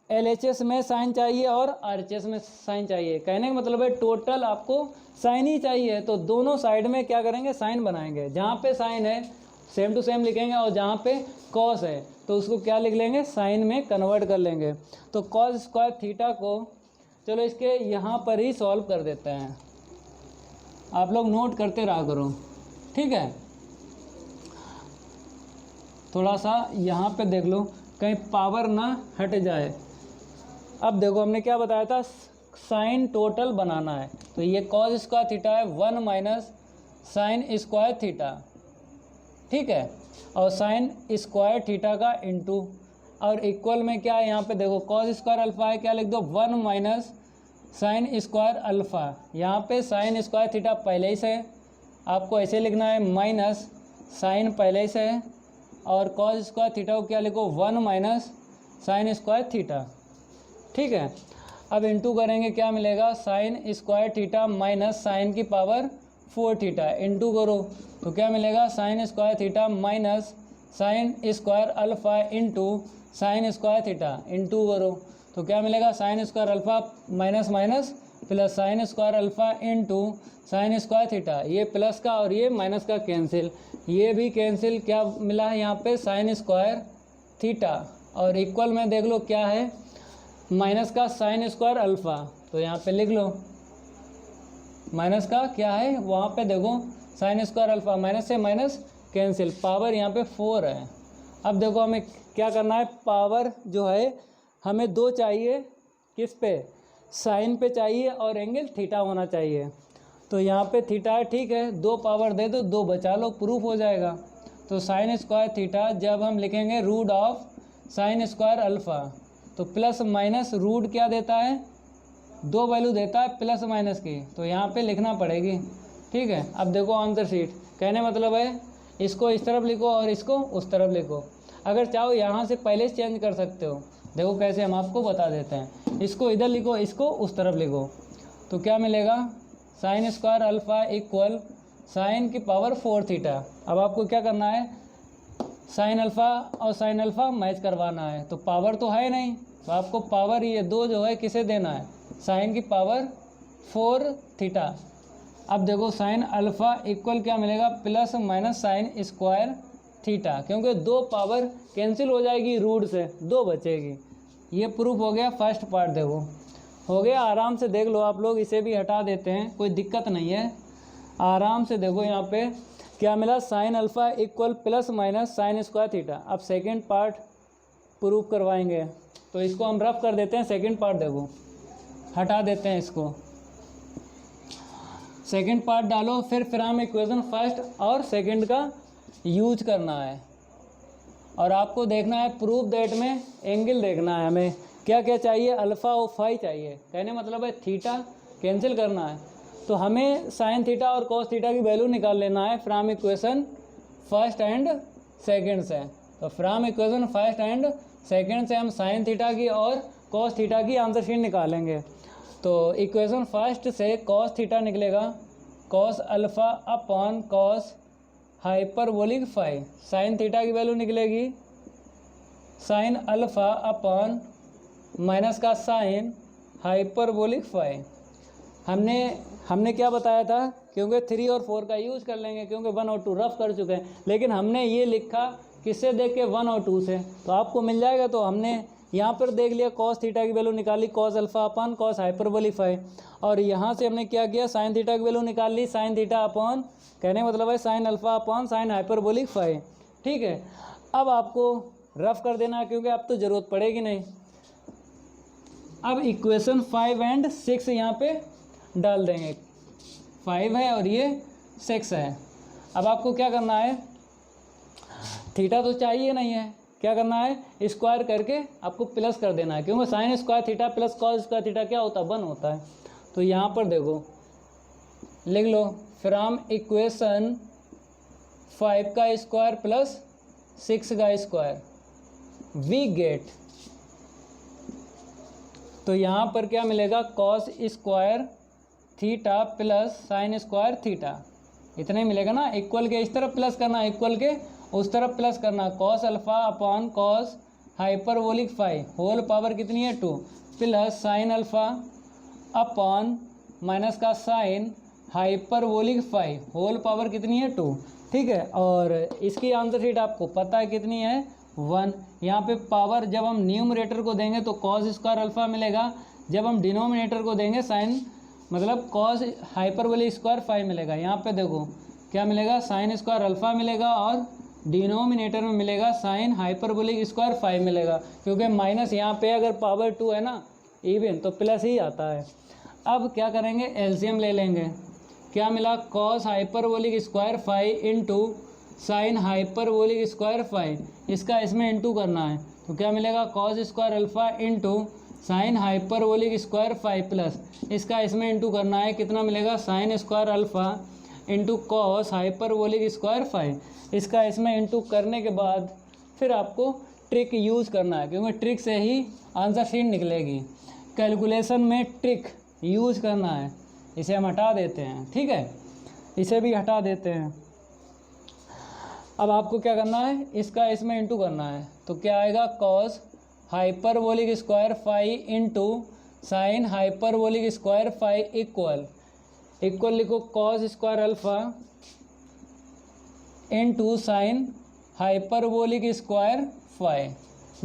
S1: एलएचएस में साइन चाहिए और आरएचएस में साइन चाहिए, कहने का मतलब है टोटल आपको साइन ही चाहिए, तो दोनों साइड में क्या करेंगे, साइन बनाएंगे, जहाँ पे साइन है सेम टू सेम लिखेंगे और जहाँ पे कॉस है तो उसको क्या लिख लेंगे, साइन में कन्वर्ट कर लेंगे। तो कॉस स्क्वायर थीटा को चलो इसके यहाँ पर ही सॉल्व कर देते हैं, आप लोग नोट करते रहा करो, ठीक है। थोड़ा सा यहाँ पे देख लो कहीं पावर ना हट जाए। अब देखो हमने क्या बताया था, साइन टोटल बनाना है, तो ये कॉस स्क्वायर थीटा है 1 माइनस साइन स्क्वायर थीटा, ठीक है, और साइन स्क्वायर थीटा का इंटू, और इक्वल में क्या है, यहाँ पे देखो कॉस स्क्वायर अल्फ़ा है, क्या लिख दो 1 माइनस साइन स्क्वायर अल्फ़ा, यहाँ पे साइन स्क्वायर थीटा पहले ही से है, आपको ऐसे लिखना है माइनस साइन पहले ही से है, और कॉस स्क्वायर थीटा को क्या लिखो 1 माइनस साइन स्क्वायर थीटा, ठीक है। अब इंटू करेंगे क्या मिलेगा, sine square theta minus sine की पावर 4 थीटा, इंटू करो तो क्या मिलेगा, sine square theta minus sine square alpha into sine square theta, into करो तो क्या मिलेगा, sine square alpha minus minus plus sine square alpha into sine square theta, ये प्लस का और ये माइनस का कैंसिल, ये भी कैंसिल, क्या मिला है यहाँ पे साइन स्क्वायर थीटा, और इक्वल में देख लो क्या है, माइनस का साइन स्क्वायर अल्फ़ा, तो यहाँ पे लिख लो माइनस का क्या है, वहाँ पे देखो साइन स्क्वायर अल्फ़ा, माइनस से माइनस कैंसिल, पावर यहाँ पे 4 है। अब देखो हमें क्या करना है, पावर जो है हमें 2 चाहिए, किस पे, साइन पे चाहिए और एंगल थीटा होना चाहिए, तो यहाँ पे थीटा है, ठीक है, 2 पावर दे दो, 2 बचा लो, प्रूफ हो जाएगा। तो साइन स्क्वायर थीटा जब हम लिखेंगे root of sine square alpha, तो प्लस माइनस रूट क्या देता है, 2 वैल्यू देता है प्लस माइनस की, तो यहाँ पे लिखना पड़ेगी, ठीक है। अब देखो आंसर शीट, कहने मतलब है इसको इस तरफ लिखो और इसको उस तरफ लिखो, अगर चाहो यहाँ से पहले से चेंज कर सकते हो, देखो कैसे हम आपको बता देते हैं, इसको इधर लिखो, इसको उस तरफ लिखो, तो क्या मिलेगा, sine square alpha equal sine की पावर 4 थीटा। अब आपको क्या करना है, साइन अल्फ़ा और साइन अल्फ़ा मैच करवाना है, तो पावर तो है नहीं, तो आपको पावर ये 2 जो है किसे देना है, साइन की पावर 4 थीटा। अब देखो साइन अल्फ़ा इक्वल क्या मिलेगा, plus minus sine square theta, क्योंकि 2 पावर कैंसिल हो जाएगी, रूट से 2 बचेगी। ये प्रूफ हो गया फर्स्ट पार्ट, देखो हो गया, आराम से देख लो आप लोग, इसे भी हटा देते हैं, कोई दिक्कत नहीं है, आराम से देखो यहाँ पे क्या मिला, sign alpha equal plus minus sine square theta. अब सेकेंड पार्ट प्रूव करवाएंगे, तो इसको हम रफ कर देते हैं। सेकेंड पार्ट देखो, हटा देते हैं इसको, सेकेंड पार्ट डालो, फिर हम इक्वेशन फर्स्ट और सेकेंड का यूज करना है। और आपको देखना है प्रूफ दैट में एंगल देखना है हमें, क्या क्या चाहिए, अल्फ़ा और फाई चाहिए। कहने मतलब है थीटा कैंसिल करना है, तो हमें साइन थीटा और कॉस थीटा की वैल्यू निकाल लेना है from equation first and second से। तो from equation first and second से हम साइन थीटा की और कॉस थीटा की आंसर शीट निकालेंगे। तो इक्वेशन फर्स्ट से कॉस थीटा निकलेगा cos alpha upon cos hyperbolic phi. Sine theta की वैल्यू निकलेगी साइन अल्फ़ा अपॉन माइनस का साइन हाइपरबोलिक फाई। हमने क्या बताया था, क्योंकि 3 और 4 का यूज़ कर लेंगे, क्योंकि 1 और 2 रफ कर चुके हैं, लेकिन हमने ये लिखा किससे देख के, 1 और 2 से, तो आपको मिल जाएगा। तो हमने यहाँ पर देख लिया कॉस थीटा की वैल्यू निकाली cos alpha upon cos hyperbolic phi, और यहाँ से हमने क्या किया, साइन थीटा की वैल्यू निकाल ली साइन थीटा अपॉन, कहने मतलब है sine alpha upon sine hyperbolic phi. ठीक है, अब आपको रफ कर देना है, क्योंकि अब तो ज़रूरत पड़ेगी नहीं। अब इक्वेशन 5 एंड 6 यहाँ पे डाल देंगे, 5 है और ये 6 है। अब आपको क्या करना है, थीटा तो चाहिए नहीं है, क्या करना है, स्क्वायर करके आपको प्लस कर देना है, क्योंकि sign square theta plus cos square theta क्या होता है, 1 होता है। तो यहाँ पर देखो लिख लो, फ्रॉम इक्वेशन 5 का स्क्वायर प्लस 6 का स्क्वायर वी गेट, तो यहाँ पर क्या मिलेगा, cos square theta plus sine square theta, इतना ही मिलेगा ना। इक्वल के इस तरफ प्लस करना, इक्वल के उस तरफ प्लस करना, cos alpha upon cos hyperbolic phi whole power कितनी है 2, plus sine alpha upon minus का sine hyperbolic phi whole power कितनी है 2। ठीक है, और इसकी आंसर शीट आपको पता है कितनी है 1। यहाँ पे पावर जब हम न्यूमरेटर को देंगे तो कॉस स्क्वायर अल्फ़ा मिलेगा, जब हम डिनोमिनेटर को देंगे साइन मतलब कॉस हाइपरबोलिक स्क्वायर फाई मिलेगा। यहाँ पे देखो क्या मिलेगा, साइन स्क्वायर अल्फ़ा मिलेगा और डिनोमिनेटर में मिलेगा साइन हाइपरबोलिक स्क्वायर फाई मिलेगा, क्योंकि माइनस यहाँ पे अगर पावर 2 है ना इवन, तो प्लस ही आता है। अब क्या करेंगे, एलसीएम ले लेंगे, क्या मिला, cos hyperbolic square phi into sine hyperbolic square phi, इसका इसमें इंटू करना है, तो क्या मिलेगा, cos square alpha into sine hyperbolic square phi plus इसका इसमें इंटू करना है, कितना मिलेगा, sine square alpha into cos hyperbolic square phi, इसका इसमें इंटू करने के बाद फिर आपको ट्रिक यूज़ करना है, क्योंकि ट्रिक से ही आंसर शीट निकलेगी। कैलकुलेशन में ट्रिक यूज़ करना है। इसे हम हटा देते हैं, ठीक है, इसे भी हटा देते हैं। अब आपको क्या करना है, इसका इसमें इंटू करना है, तो क्या आएगा, cos hyperbolic square phi into sine hyperbolic square phi equal लिखो cos square alpha into sine hyperbolic square phi.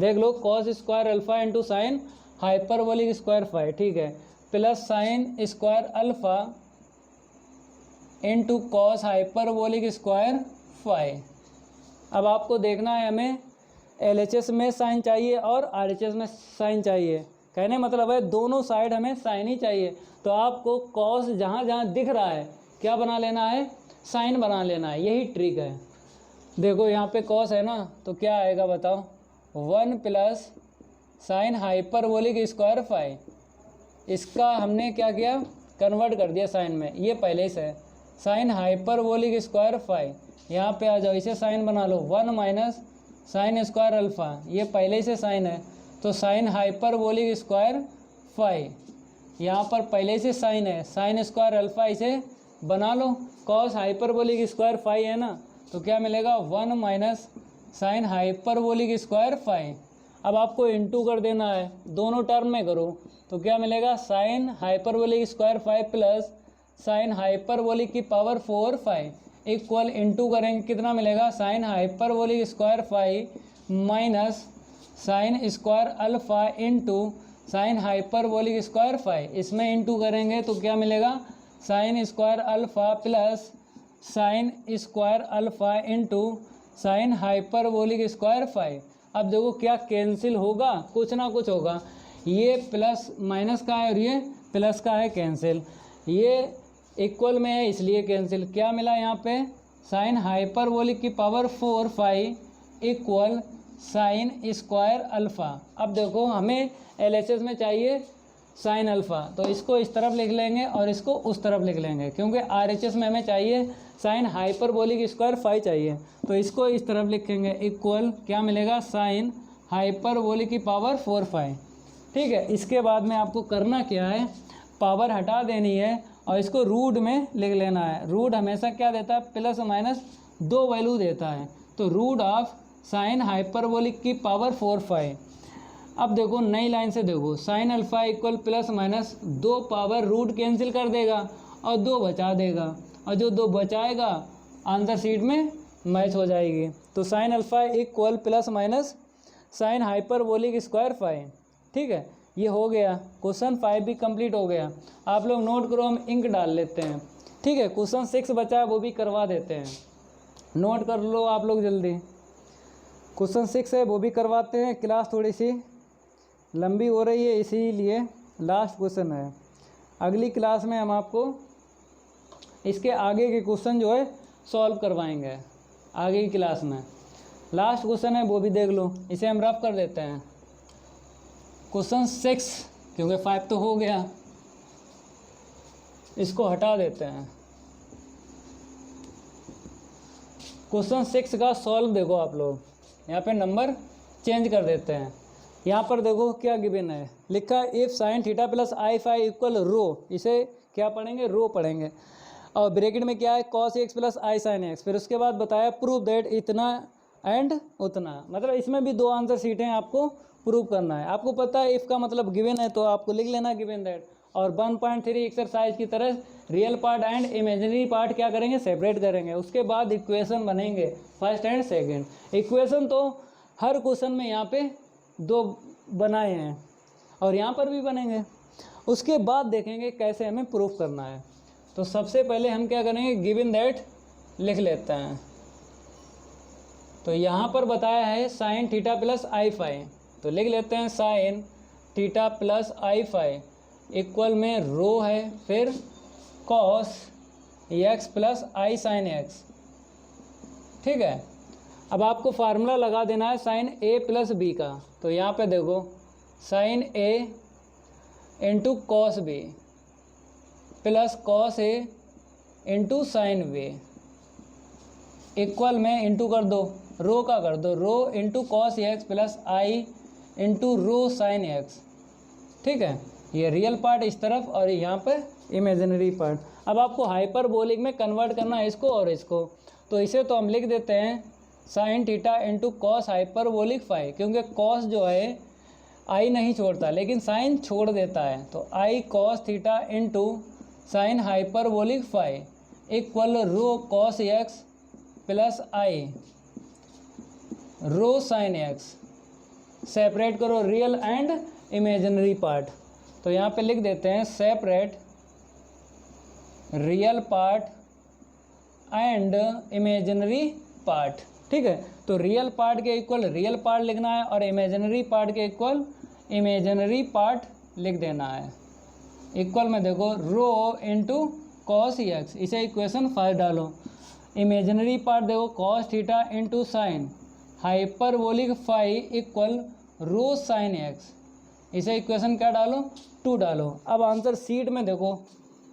S1: देख लो, cos square alpha into sine hyperbolic square phi, ठीक है, plus sine square alpha into cos hyperbolic square phi. अब आपको देखना है, हमें एलएचएस में साइन चाहिए और आरएचएस में साइन चाहिए, कहने मतलब है दोनों साइड हमें साइन ही चाहिए। तो आपको कॉस जहाँ जहाँ दिख रहा है क्या बना लेना है, साइन बना लेना है, यही ट्रिक है। देखो यहाँ पे कॉस है ना, तो क्या आएगा बताओ, 1 plus sine hyperbolic square phi, इसका हमने क्या किया, कन्वर्ट कर दिया साइन में, ये पहले से है, साइन हाइपरबोलिक स्क्वायर फाई, यहाँ पे आ जाओ, इसे साइन बना लो, 1 माइनस साइन स्क्वायर अल्फ़ा, ये पहले से साइन है, तो साइन हाइपरबोलिक स्क्वायर फाई, यहाँ पर पहले से साइन है, साइन स्क्वायर अल्फ़ा, इसे बना लो, कॉस हाइपरबोलिक स्क्वायर फाई है ना, तो क्या मिलेगा, 1 minus sine hyperbolic square phi. अब आपको इंटू कर देना है, दोनों टर्म में करो, तो क्या मिलेगा, sine hyperbolic square phi plus sine hyperbolic की पावर 4 फाई इक्वल इंटू करेंगे, कितना मिलेगा, sine hyperbolic square phi minus sine square alpha into sine hyperbolic square phi, इसमें इंटू करेंगे तो क्या मिलेगा, sine square alpha plus sine square alpha into sine hyperbolic square phi. अब देखो क्या कैंसिल होगा, कुछ ना कुछ होगा। ये प्लस माइनस का है और ये प्लस का है, कैंसिल। ये इक्वल में है इसलिए कैंसिल। क्या मिला यहाँ पे, साइन हाइपरबोलिक की power 4 phi equal sine square alpha. अब देखो हमें LHS में चाहिए साइन अल्फ़ा, तो इसको इस तरफ लिख लेंगे और इसको उस तरफ लिख लेंगे, क्योंकि RHS में हमें चाहिए साइन हाइपरबोलिक स्क्वायर फाई चाहिए, तो इसको इस तरफ लिखेंगे इक्वल क्या मिलेगा, साइन हाइपरबोलिक की पावर 4 फाई। ठीक है, इसके बाद में आपको करना क्या है, पावर हटा देनी है और इसको रूट में लिख लेना है। रूट हमेशा क्या देता है, प्लस माइनस 2 वैल्यू देता है, तो रूट ऑफ साइन हाइपरबोलिक की पावर 4 फाई। अब देखो नई लाइन से देखो, sine alpha equal plus minus 2 power root cancel कर देगा और 2 बचा देगा, और जो 2 बचाएगा आंसर शीट में मैच हो जाएगी। तो sine alpha equal plus minus sine hyperbolic square phi. ठीक है, ये हो गया, क्वेश्चन 5 भी कंप्लीट हो गया। आप लोग नोट करो, हम इंक डाल लेते हैं। ठीक है, क्वेश्चन 6 बचा है, वो भी करवा देते हैं, नोट कर लो आप लोग जल्दी। क्वेश्चन 6 है वो भी करवाते हैं, क्लास थोड़ी सी लंबी हो रही है इसीलिए लास्ट क्वेश्चन है। अगली क्लास में हम आपको इसके आगे के क्वेश्चन जो है सॉल्व करवाएंगे आगे की क्लास में। लास्ट क्वेश्चन है वो भी देख लो, इसे हम रफ कर देते हैं। क्वेश्चन 6, क्योंकि 5 तो हो गया, इसको हटा देते हैं। क्वेश्चन 6 का सॉल्व देखो आप लोग, यहाँ पे नंबर चेंज कर देते हैं। यहाँ पर देखो क्या गिवन है, लिखा है if sine theta plus i phi equal rho, इसे क्या पढ़ेंगे, रो पढ़ेंगे। और ब्रैकेट में क्या है, cos x plus i sine x. फिर उसके बाद बताया प्रूव दैट इतना एंड उतना, मतलब इसमें भी 2 आंसर शीटें आपको प्रूव करना है। आपको पता है इफ़ का मतलब गिवन है, तो आपको लिख लेना गिवन दैट। और 1.3 एक्सरसाइज की तरह real part and imaginary part क्या करेंगे, सेपरेट करेंगे। उसके बाद इक्वेशन बनेंगे फर्स्ट एंड सेकंड। इक्वेशन तो हर क्वेश्चन में यहाँ पे 2 बनाए हैं और यहाँ पर भी बनेंगे। उसके बाद देखेंगे कैसे हमें प्रूफ करना है। तो सबसे पहले हम क्या करेंगे, गिवन दैट लिख लेते हैं। तो यहाँ पर बताया है sine theta plus i phi, तो लिख लेते हैं sine theta plus i phi equal में रो है, फिर cos x plus i sign x. ठीक है, अब आपको फार्मूला लगा देना है साइन ए प्लस बी का। तो यहाँ पे देखो साइन ए into cos B plus cos ए इंटू साइन बी इक्वल में इंटू कर दो, रो का कर दो, rho into cos x plus i into rho sine x. ठीक है, ये रियल पार्ट इस तरफ और यहाँ पे इमेजिनरी पार्ट। अब आपको हाइपरबोलिक में कन्वर्ट करना है इसको और इसको, तो इसे तो हम लिख देते हैं sine theta into cos hyperbolic phi, क्योंकि कॉस जो है आई नहीं छोड़ता लेकिन साइन छोड़ देता है। तो i cos theta into sine hyperbolic phi equal rho cos x plus i rho sine x. Separate करो रियल एंड इमेजिनरी पार्ट, तो यहाँ पे लिख देते हैं separate real part and imaginary part. ठीक है, तो रियल पार्ट के इक्वल रियल पार्ट लिखना है और इमेजिनरी पार्ट के इक्वल इमेजिनरी पार्ट लिख देना है। इक्वल में देखो रो इंटू कॉस एक्स, इसे इक्वेशन 5 डालो। इमेजिनरी पार्ट देखो cos theta into sine hyperbolic phi equal rho sine x, इसे इक्वेशन क्या डालो, 2 डालो। अब आंसर शीट में देखो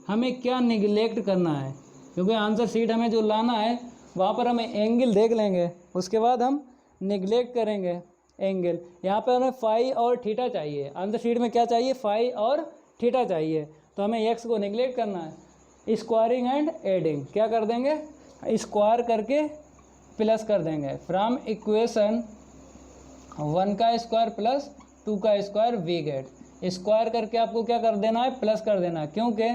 S1: हमें क्या निगलेक्ट करना है, क्योंकि आंसर शीट हमें जो लाना है वहाँ पर हमें एंगल देख लेंगे, उसके बाद हम निगलेक्ट करेंगे एंगल। यहाँ पर हमें फाई और थीटा चाहिए, आंसर शीट में क्या चाहिए, फाई और थीटा चाहिए, तो हमें एक्स को निगलेक्ट करना है। स्क्वायरिंग एंड एडिंग क्या कर देंगे, स्क्वायर करके प्लस कर देंगे। फ्रॉम इक्वेशन 1 का स्क्वायर प्लस 2 का स्क्वायर वी गेट। स्क्वायर करके आपको क्या कर देना है, प्लस कर देना, क्योंकि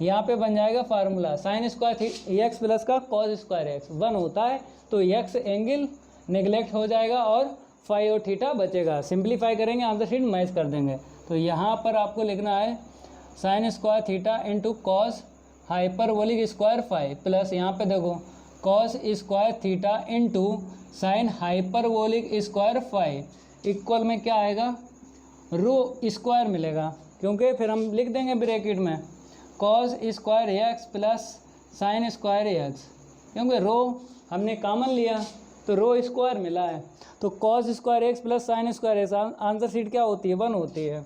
S1: यहाँ पे बन जाएगा formula sign square x plus का कॉस स्क्वायर एक्स 1 होता है, तो एक्स एंगल निगलेक्ट हो जाएगा और फाई और थीटा बचेगा। सिंप्लीफाई करेंगे आंसर शीट मैच कर देंगे। तो यहाँ पर आपको लिखना है sine square theta into cos hyperbolic square phi plus यहाँ पे देखो cos square theta into sine hyperbolic square phi equal में क्या आएगा, रो स्क्वायर मिलेगा, क्योंकि फिर हम लिख देंगे ब्रैकेट में cos square x plus sine square x, क्योंकि रो हमने कॉमन लिया तो रो स्क्वायर मिला है। तो cos square x plus sine square x, answer sheet क्या होती है, 1 होती है।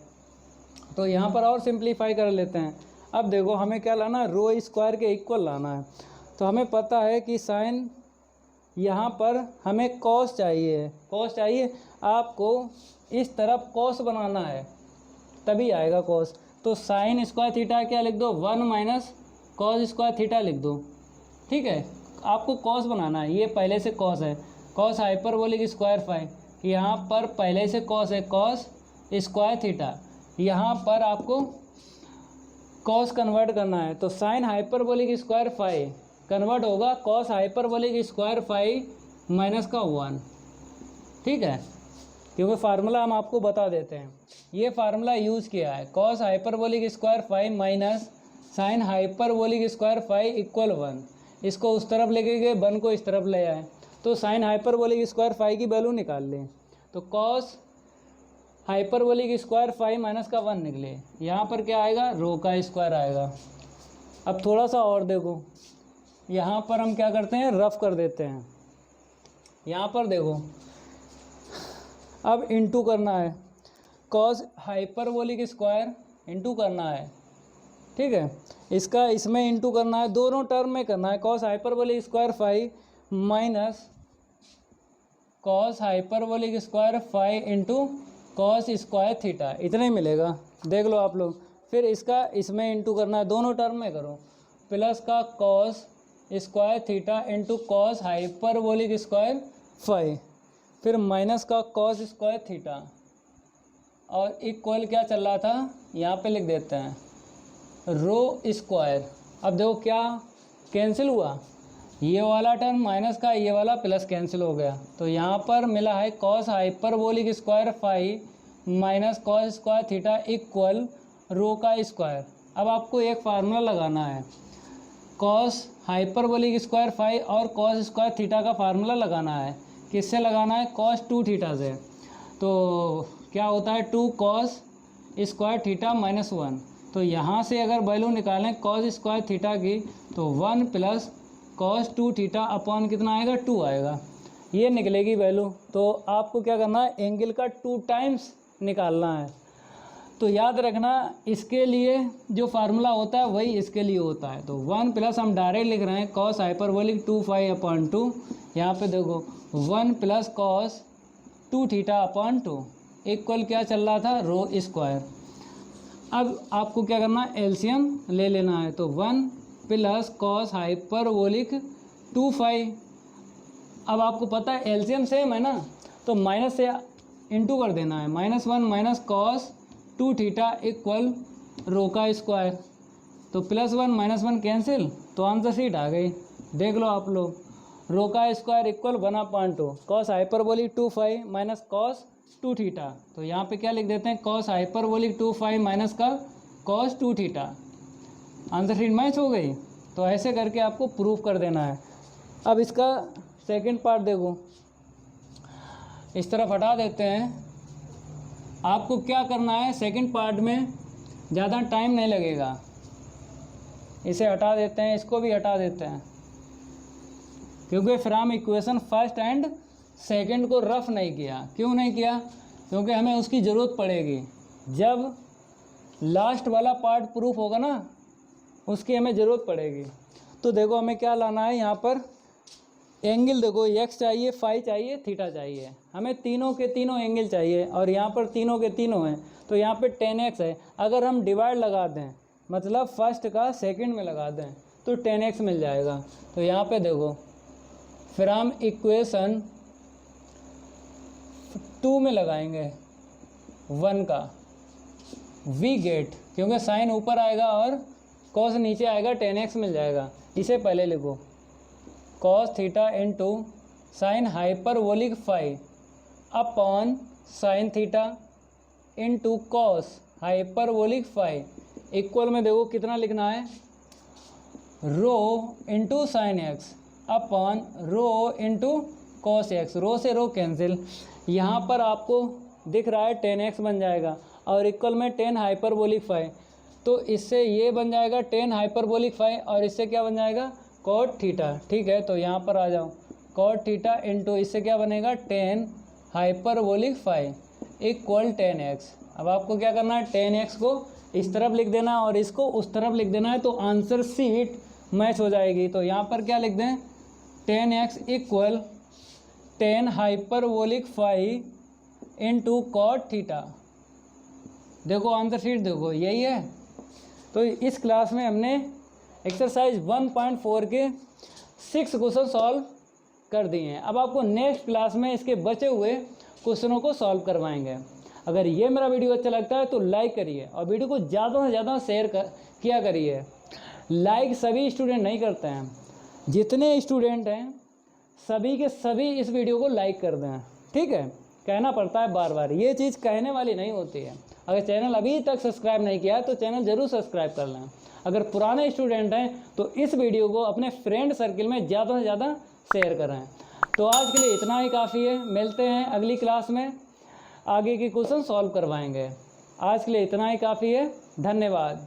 S1: तो यहाँ पर और सिंप्लीफाई कर लेते हैं। अब देखो हमें क्या लाना है, रो स्क्वायर के इक्वल लाना है। तो हमें पता है कि साइन, यहाँ पर हमें कॉस चाहिए, कॉस चाहिए, आपको इस तरफ कॉस बनाना है तभी आएगा कॉस। तो साइन स्क्वायर थीटा क्या लिख दो, 1 माइनस कॉस स्क्वायर थीटा लिख दो, ठीक है। आपको कॉस बनाना है, ये पहले से कॉस है, कॉस हाइपरबोलिक स्क्वायर फाई, यहाँ पर पहले से कॉस है, कॉस स्क्वायर थीटा, यहाँ पर आपको कॉस कन्वर्ट करना है। तो sine hyperbolic square phi convert होगा cos hyperbolic square phi minus का 1, ठीक है, क्योंकि फार्मूला हम आपको बता देते हैं। ये फार्मूला यूज़ किया है, cos hyperbolic square phi minus sine hyperbolic square phi equal 1। इसको उस तरफ लेके गए, 1 को इस तरफ ले आए, तो साइन हाइपरबोलिक स्क्वायर फाई की वैल्यू निकाल लें। तो cos hyperbolic square phi minus का 1 निकले, यहाँ पर क्या आएगा, रो का स्क्वायर आएगा। अब थोड़ा सा और देखो, यहाँ पर हम क्या करते हैं, रफ कर देते हैं। यहाँ पर देखो अब इंटू करना है, कॉस हाइपरबोलिक स्क्वायर इंटू करना है, ठीक है, इसका इसमें इंटू करना है, दोनों टर्म में करना है। Cos hyperbolic square phi minus cos hyperbolic square phi into cos square theta, इतना ही मिलेगा, देख लो आप लोग। फिर इसका इसमें इंटू करना है, दोनों टर्म में करो, प्लस का cos square theta into cos hyperbolic square phi, फिर माइनस का कॉस स्क्वायर थीटा, और इक्वल क्या चल रहा था, यहाँ पे लिख देते हैं रो स्क्वायर। अब देखो क्या कैंसिल हुआ, ये वाला टर्म माइनस का, ये वाला प्लस कैंसिल हो गया, तो यहाँ पर मिला है cos hyperbolic square phi minus cos square theta equal rho का स्क्वायर। अब आपको एक फार्मूला लगाना है, कॉस हाइपरबोलिक स्क्वायर फाई और कॉस स्क्वायर थीटा का फार्मूला लगाना है। किससे लगाना है, कॉस 2 थीटा से। तो क्या होता है, 2 कॉस स्क्वायर थीटा माइनस 1। तो यहाँ से अगर वैल्यू निकालें कॉस स्क्वायर थीटा की, तो 1 प्लस कॉस 2 थीटा अपॉन कितना आएगा, 2 आएगा, ये निकलेगी वैल्यू। तो आपको क्या करना है, एंगल का 2 टाइम्स निकालना है। तो याद रखना, इसके लिए जो फार्मूला होता है वही इसके लिए होता है। तो 1 प्लस हम डायरेक्ट लिख रहे हैं कॉस हाइपरबोलिक 2 फाई अपॉन 2, यहाँ पे देखो 1 plus cos 2 theta upon 2 equal क्या चल रहा था, रो स्क्वायर। अब आपको क्या करना है, एलसीएम ले लेना है। तो 1 प्लस कॉस हाइपरबोलिक 2 फाई, अब आपको पता है एलसीएम सेम है ना, तो माइनस से इंटू कर देना है, -1 minus cos 2 theta equal rho का स्क्वायर। तो +1 -1 कैंसिल, तो आंसर शीट आ गई, देख लो आप लोग, रो का square equal 1/2 cos hyperbolic 2 phi minus cos 2 theta. तो यहाँ पे क्या लिख देते हैं, कॉस हाइपरबोलिक 2 फाई माइनस का cos 2 theta, answer sheet match हो गई। तो ऐसे करके आपको प्रूफ कर देना है। अब इसका सेकंड पार्ट देखो, इस तरफ हटा देते हैं। आपको क्या करना है, सेकंड पार्ट में ज़्यादा टाइम नहीं लगेगा, इसे हटा देते हैं, इसको भी हटा देते हैं, क्योंकि फिर हम इक्वेशन फर्स्ट एंड सेकंड को रफ नहीं किया। क्यों नहीं किया, क्योंकि हमें उसकी ज़रूरत पड़ेगी जब लास्ट वाला पार्ट प्रूफ होगा ना, उसकी हमें ज़रूरत पड़ेगी। तो देखो हमें क्या लाना है, यहाँ पर एंगल देखो, एक्स चाहिए, फाई चाहिए, थीटा चाहिए, हमें तीनों के तीनों एंगल चाहिए, और यहाँ पर तीनों के तीनों हैं। तो यहाँ पे 10x है, अगर हम डिवाइड लगा दें, मतलब फर्स्ट का सेकंड में लगा दें, तो 10x मिल जाएगा। तो यहाँ पे देखो, फिर हम इक्वेशन 2 में लगाएंगे 1 का, वी गेट, क्योंकि साइन ऊपर आएगा और कॉस नीचे आएगा, 10x मिल जाएगा। इसे पहले लिखो, cos theta into sine hyperbolic phi upon sine theta into cos hyperbolic phi equal में देखो कितना लिखना है, rho into sine x upon rho into cos x. Rho से रो कैंसिल, यहाँ पर आपको दिख रहा है 10x बन जाएगा और इक्वल में 10 हाइपरबोलिक 5, तो इससे ये बन जाएगा 10 हाइपरबोलिक 5 और इससे क्या बन जाएगा कॉट थीटा। ठीक है, तो यहाँ पर आ जाओ कॉट थीटा इंटू इससे क्या बनेगा 10 हाइपरबोलिक 5 इक्वल 10x। अब आपको क्या करना है 10x को इस तरफ लिख देना और इसको उस तरफ लिख देना है, तो आंसर सीट मैच हो जाएगी। तो यहाँ पर क्या लिख दें 10x equal 10 hyperbolic 5 into cot theta. देखो आंसर शीट देखो यही है। तो इस क्लास में हमने एक्सरसाइज 1.4 के 6 क्वेश्चन सॉल्व कर दिए हैं। अब आपको नेक्स्ट क्लास में इसके बचे हुए क्वेश्चनों को सॉल्व करवाएंगे। अगर ये मेरा वीडियो अच्छा लगता है तो लाइक करिए और वीडियो को ज़्यादा से ज़्यादा शेयर किया करिए। लाइक सभी स्टूडेंट नहीं करते हैं, जितने स्टूडेंट हैं सभी के सभी इस वीडियो को लाइक कर दें। ठीक है, कहना पड़ता है बार बार, ये चीज़ कहने वाली नहीं होती है। अगर चैनल अभी तक सब्सक्राइब नहीं किया है तो चैनल ज़रूर सब्सक्राइब कर लें। अगर पुराने स्टूडेंट हैं तो इस वीडियो को अपने फ्रेंड सर्किल में ज़्यादा से ज़्यादा शेयर करें। तो आज के लिए इतना ही काफ़ी है, मिलते हैं अगली क्लास में, आगे के क्वेश्चन सॉल्व करवाएंगे। आज के लिए इतना ही काफ़ी है, धन्यवाद।